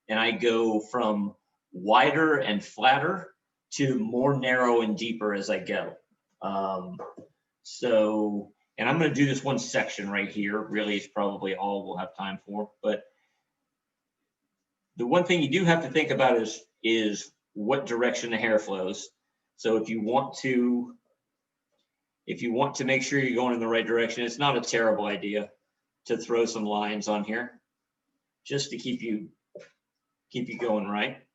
and I go from wider and flatter to more narrow and deeper as I go. And I'm going to do this one section right here. Really, it's probably all we'll have time for. But the one thing you do have to think about is what direction the hair flows. So if you want to make sure you're going in the right direction, it's not a terrible idea to throw some lines on here just to keep you going right.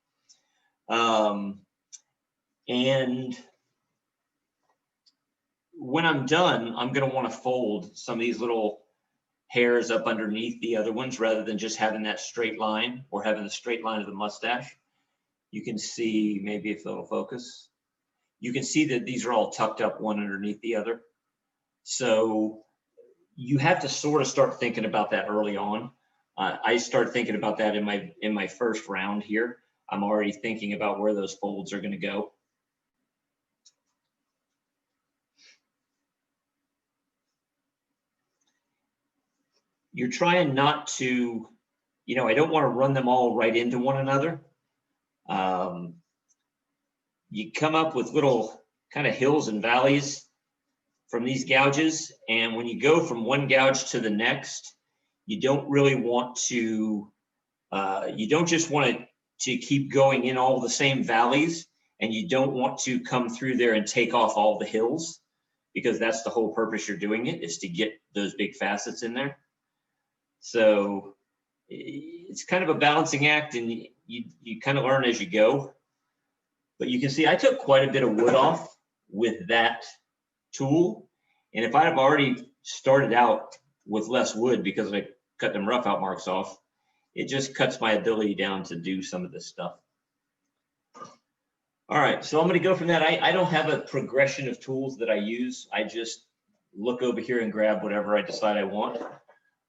And when I'm done, I'm going to want to fold some of these little hairs up underneath the other ones rather than just having that straight line or having the straight line of the mustache. You can see, maybe if it'll focus, you can see that these are all tucked up one underneath the other. So you have to sort of start thinking about that early on. I start thinking about that in my first round here. I'm already thinking about where those folds are going to go. You're trying not to, I don't want to run them all right into one another. You come up with little kind of hills and valleys from these gouges. And when you go from one gouge to the next, you don't really want to, you don't just want to keep going in all the same valleys, and you don't want to come through there and take off all the hills, because that's the whole purpose you're doing it, is to get those big facets in there. So it's kind of a balancing act, and you kind of learn as you go. But you can see I took quite a bit of wood off with that tool. And if I have already started out with less wood because I cut them rough out marks off, it just cuts my ability down to do some of this stuff. All right, so I'm going to go from that. I don't have a progression of tools that I use. I just look over here and grab whatever I decide I want.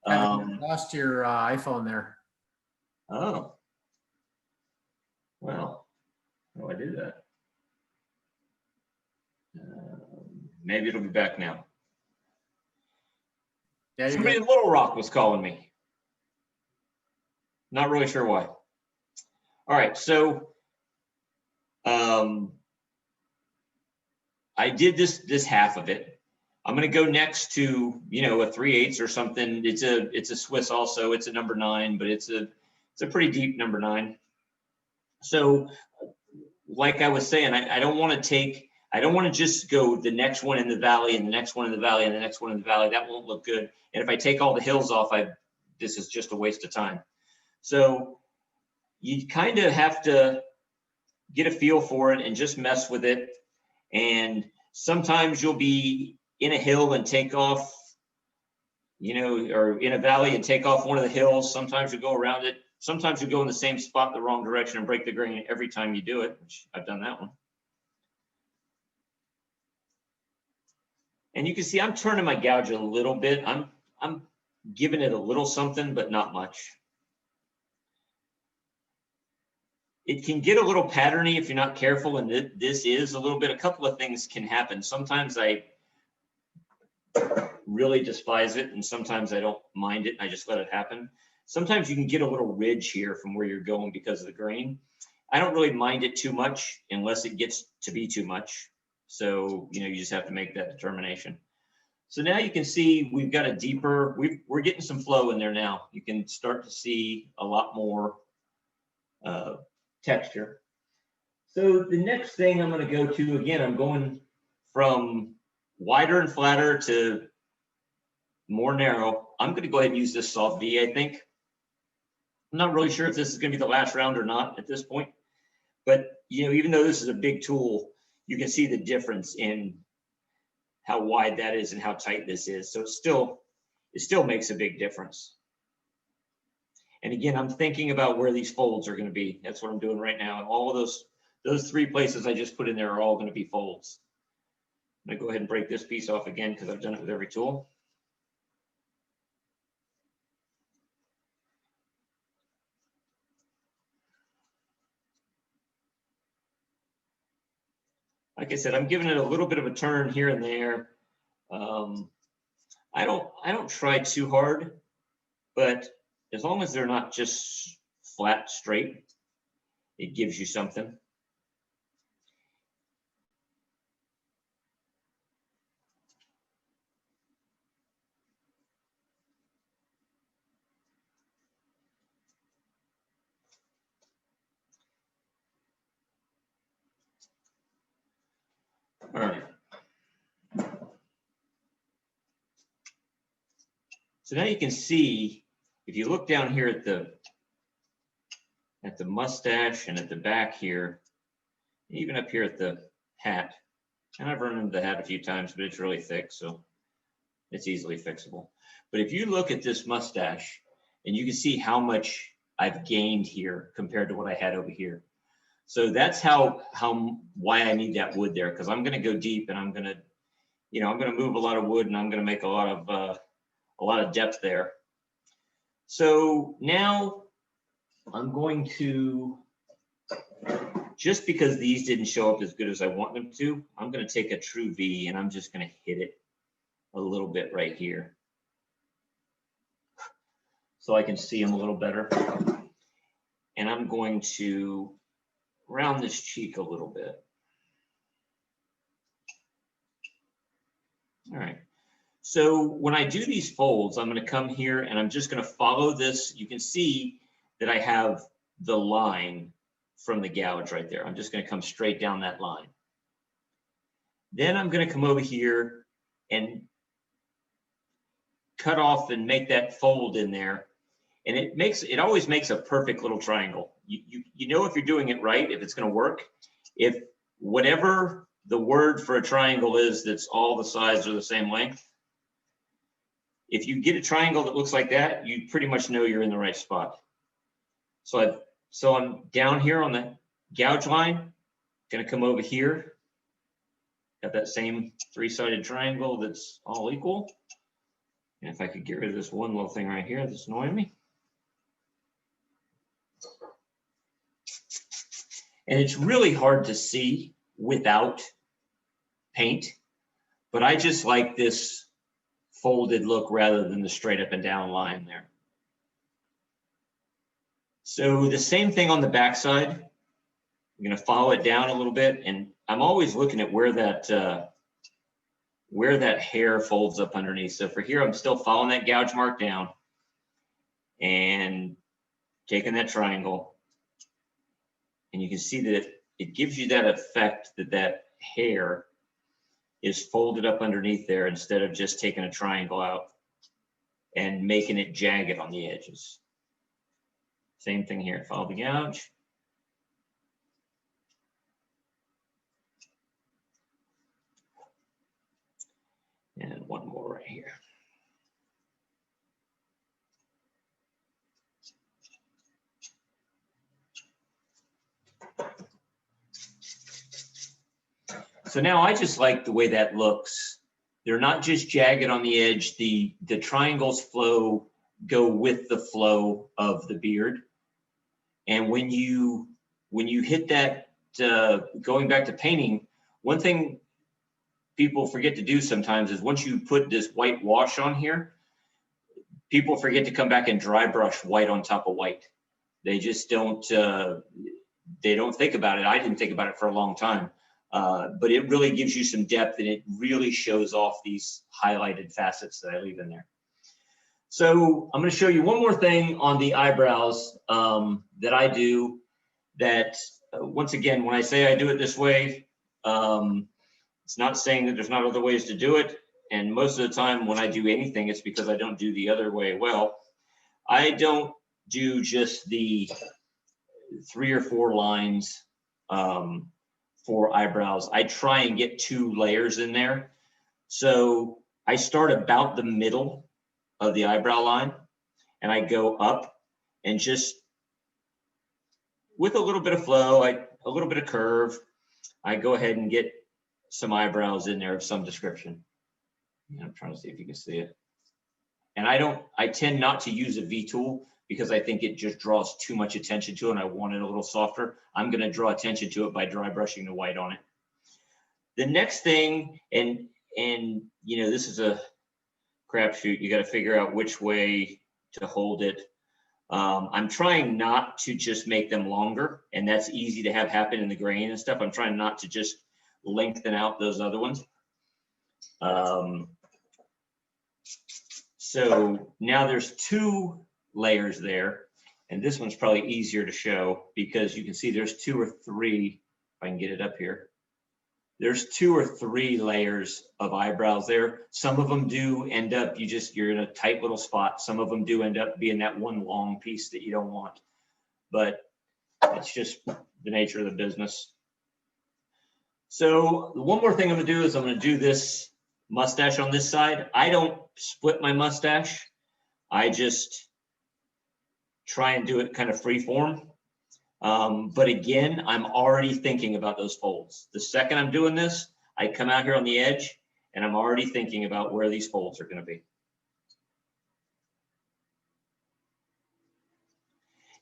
Lost your iPhone there. Oh, well, how do I do that? Maybe it'll be back now. Yeah, Somebody in Little Rock was calling me. Not really sure why. All right, so I did this half of it. I'm going to go next to, a 3/8 or something. It's a Swiss also. It's a number 9, but it's a pretty deep number 9. So like I was saying, I don't want to take I don't want to just go the next one in the valley and the next one in the valley and the next one in the valley. That won't look good. And if I take all the hills off, this is just a waste of time. So you kind of have to get a feel for it and just mess with it. And sometimes you'll be in a hill and take off, you know, or in a valley and take off one of the hills. Sometimes you go around it. Sometimes you go in the same spot, the wrong direction, and break the grain every time you do it, which I've done that one. And you can see I'm turning my gouge a little bit. I'm giving it a little something, but not much. It can get a little patterny if you're not careful, and this is a little bit. A couple of things can happen. Sometimes I really despise it, and sometimes I don't mind it, and I just let it happen. Sometimes you can get a little ridge here from where you're going because of the grain. I don't really mind it too much unless it gets to be too much. So, you know, you just have to make that determination. So now you can see we've got a deeper, we're getting some flow in there now. You can start to see a lot more texture. So the next thing I'm going to go to, again, I'm going from wider and flatter to more narrow. I'm going to go ahead and use this soft V, I think. I'm not really sure if this is going to be the last round or not at this point, but you know, even though this is a big tool, you can see the difference in how wide that is and how tight this is. So it still makes a big difference. And again, I'm thinking about where these folds are going to be. That's what I'm doing right now. And all of those three places I just put in there are all going to be folds. I'm going to go ahead and break this piece off again because I've done it with every tool. Like I said, I'm giving it a little bit of a turn here and there. I don't try too hard, but as long as they're not just flat straight, it gives you something. All right. So now you can see, if you look down here at the mustache and at the back here, even up here at the hat, and I've run into the hat a few times, but it's really thick, so it's easily fixable. But if you look at this mustache, and you can see how much I've gained here compared to what I had over here. So that's why I need that wood there, because I'm going to go deep, and I'm going to move a lot of wood, and I'm going to make a lot of depth there. So now I'm going to, just because these didn't show up as good as I want them to, I'm going to take a true V and I'm just going to hit it a little bit right here so I can see them a little better. And I'm going to round this cheek a little bit. All right. So when I do these folds, I'm going to come here and I'm just going to follow this. You can see that I have the line from the gouge right there. I'm just going to come straight down that line. Then I'm going to come over here and cut off and make that fold in there. And it always makes a perfect little triangle. You know if you're doing it right, if it's going to work. If whatever the word for a triangle is, that's all the sides are the same length. If you get a triangle that looks like that, you pretty much know you're in the right spot. So I'm down here on the gouge line, going to come over here. Got that same three-sided triangle that's all equal. And if I could get rid of this one little thing right here that's annoying me. And it's really hard to see without paint, but I just like this folded look rather than the straight up and down line there. So the same thing on the back side. I'm going to follow it down a little bit, and I'm always looking at where that hair folds up underneath. So for here, I'm still following that gouge mark down and taking that triangle. And you can see that it gives you that effect that hair is folded up underneath there instead of just taking a triangle out and making it jagged on the edges. Same thing here, follow the gouge. And one more right here. So now I just like the way that looks. They're not just jagged on the edge. The triangles go with the flow of the beard. And when you hit that, going back to painting, one thing people forget to do sometimes is once you put this white wash on here, people forget to come back and dry brush white on top of white. They just don't, they don't think about it. I didn't think about it for a long time. But it really gives you some depth, and it really shows off these highlighted facets that I leave in there. So I'm going to show you one more thing on the eyebrows that I do that, once again, when I say I do it this way, it's not saying that there's not other ways to do it. And most of the time when I do anything, it's because I don't do the other way well. I don't do just the 3 or 4 lines for eyebrows. I try and get 2 layers in there. So I start about the middle of the eyebrow line and I go up, and just with a little bit of flow, a little bit of curve, I go ahead and get some eyebrows in there of some description. I'm trying to see if you can see it. And I tend not to use a V tool because I think it just draws too much attention to it and I want it a little softer. I'm going to draw attention to it by dry brushing the white on it. The next thing, and you know, this is a crapshoot. You got to figure out which way to hold it. I'm trying not to just make them longer, and that's easy to have happen in the grain and stuff. I'm trying not to just lengthen out those other ones. So now there's 2 layers there, and this one's probably easier to show because you can see there's 2 or 3, if I can get it up here. There's 2 or 3 layers of eyebrows there. Some of them do end up, you're in a tight little spot. Some of them do end up being that one long piece that you don't want, but it's just the nature of the business. So one more thing I'm gonna do is I'm gonna do this mustache on this side. I don't split my mustache. I just try and do it kind of free form. But again, I'm already thinking about those folds. The second I'm doing this, I come out here on the edge and I'm already thinking about where these folds are going to be.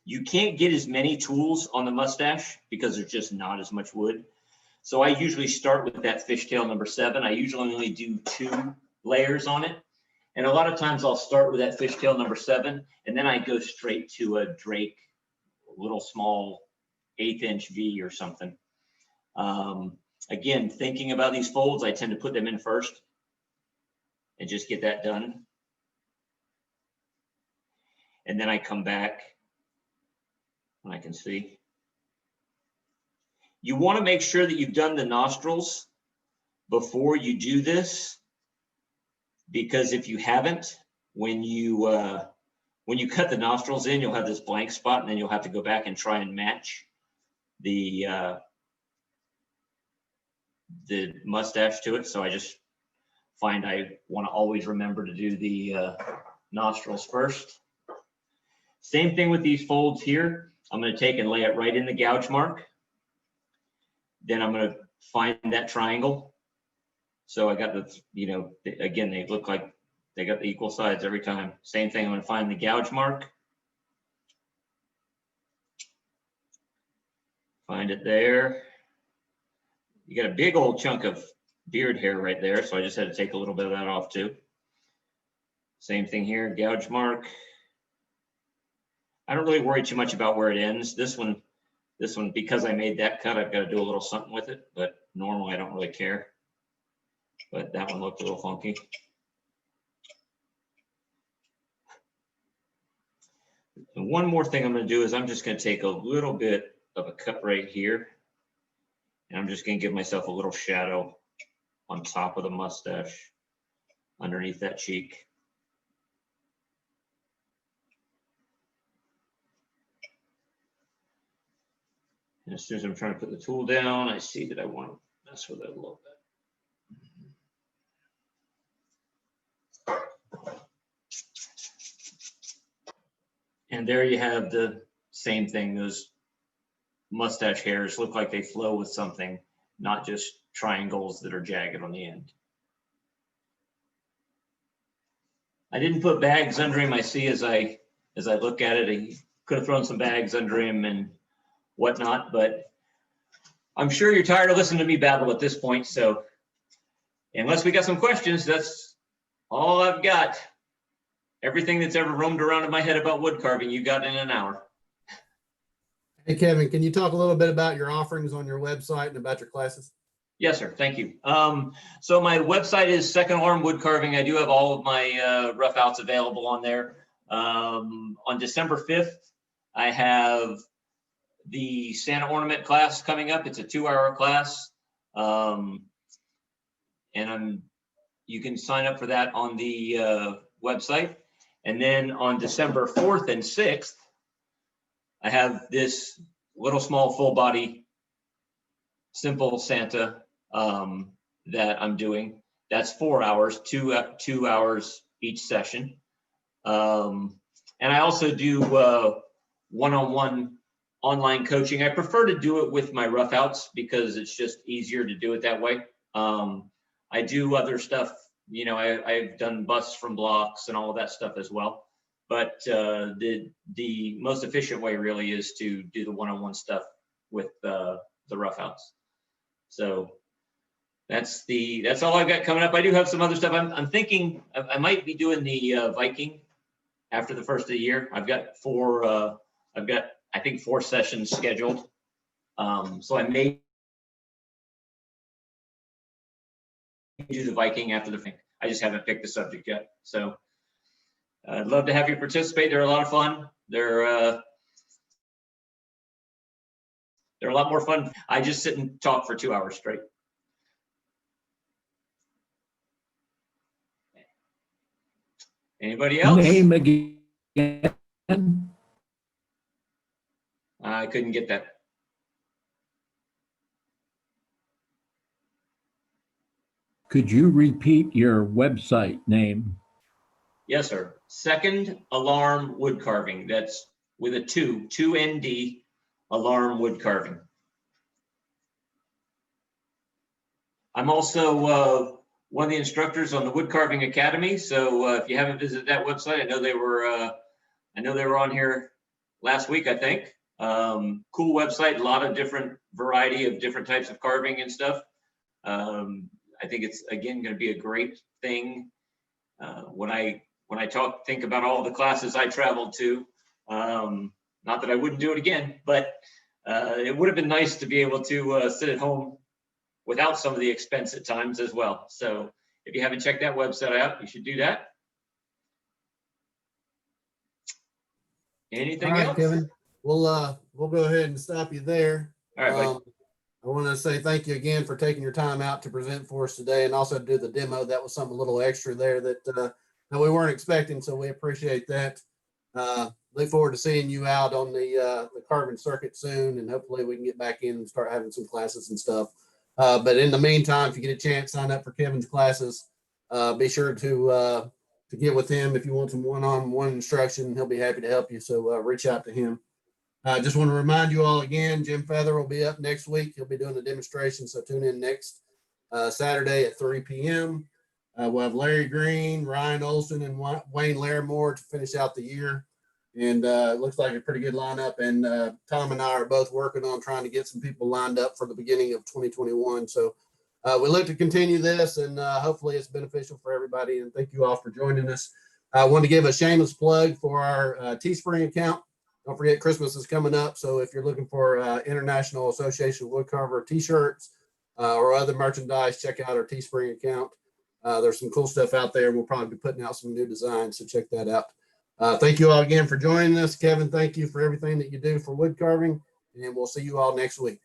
You can't get as many tools on the mustache because there's just not as much wood. So I usually start with that fishtail number 7. I usually only do 2 layers on it. And a lot of times I'll start with that fishtail number 7, and then I go straight to a Drake little small 1/8 inch V or something. Again, thinking about these folds, I tend to put them in first and just get that done. And then I come back when I can see. You want to make sure that you've done the nostrils before you do this, because if you haven't, when you cut the nostrils in, you'll have this blank spot, and then you'll have to go back and try and match the mustache to it. So I just find I want to always remember to do the nostrils first. Same thing with these folds here. I'm going to take and lay it right in the gouge mark. Then I'm going to find that triangle. So I got the, you know, again, they look like they got the equal sides every time. Same thing, I'm going to find the gouge mark. Find it there. You got a big old chunk of beard hair right there, so I just had to take a little bit of that off too. Same thing here, gouge mark. I don't really worry too much about where it ends. This one, because I made that cut, I've got to do a little something with it, but normally I don't really care. But that one looked a little funky. And one more thing I'm going to do is I'm just going to take a little bit of a cut right here, And I'm just gonna give myself a little shadow on top of the mustache, underneath that cheek. And as soon as I'm trying to put the tool down, I see that I want to mess with it a little bit. And there you have the same thing. Those mustache hairs look like they flow with something, not just triangles that are jagged on the end. I didn't put bags under him. I see as I look at it, he could have thrown some bags under him and whatnot, but I'm sure you're tired of listening to me babble at this point. So unless we got some questions, that's all I've got. Everything that's ever roamed around in my head about wood carving, you got in an hour. Hey, Kevin, can you talk a little bit about your offerings on your website and about your classes? Yes, sir. Thank you. So my website is Second Alarm Wood Carving. I do have all of my rough outs available on there. On December 5th, I have the Santa ornament class coming up. It's a 2-hour class. And you can sign up for that on the website. And then on December 4th and 6th, I have this little small full body simple Santa that I'm doing. That's 4 hours, 2 hours each session. And I also do one-on-one online coaching. I prefer to do it with my rough outs because it's just easier to do it that way. I do other stuff, you know, I've done busts from blocks and all of that stuff as well. But the most efficient way really is to do the one-on-one stuff with the rough outs. So that's all I've got coming up. I do have some other stuff. I'm thinking I might be doing the Viking after the first of the year. I've got I think 4 sessions scheduled. So I may do the Viking after the thing. I just haven't picked the subject yet. So I'd love to have you participate. They're a lot of fun. They're a lot more fun. I just sit and talk for 2 hours straight. Anybody else? Name again. I couldn't get that. Could you repeat your website name? Yes, sir. Second Alarm Wood Carving. That's with a 2 ND, Alarm Wood Carving. I'm also one of the instructors on the Wood Carving Academy. So if you haven't visited that website, I know they were on here last week, I think. Cool website, a lot of different variety of different types of carving and stuff. I think it's again going to be a great thing. When I think about all the classes I traveled to, not that I wouldn't do it again, but it would have been nice to be able to sit at home without some of the expense at times as well. So if you haven't checked that website out, you should do that. Anything All right, else? Kevin, we'll go ahead and stop you there. All right, buddy. I want to say thank you again for taking your time out to present for us today and also do the demo. That was something a little extra there that we weren't expecting, so we appreciate that. Look forward to seeing you out on the carving circuit soon, and hopefully we can get back in and start having some classes and stuff. But in the meantime, if you get a chance, sign up for Kevin's classes. Be sure to get with him if you want some one-on-one instruction. He'll be happy to help you, so reach out to him. I just want to remind you all again, Jim Feather will be up next week. He'll be doing a demonstration, so tune in next Saturday at 3 p.m. We'll have Larry Green, Ryan Olson, and Wayne Larimore to finish out the year. And it looks like a pretty good lineup. And Tom and I are both working on trying to get some people lined up for the beginning of 2021. So we look to continue this, and hopefully it's beneficial for everybody. And thank you all for joining us. I want to give a shameless plug for our Teespring account. Don't forget Christmas is coming up. So if you're looking for International Association of Woodcarver t-shirts or other merchandise, check out our Teespring account. There's some cool stuff out there. We'll probably be putting out some new designs, so check that out. Thank you all again for joining us. Kevin, thank you for everything that you do for wood carving, and we'll see you all next week.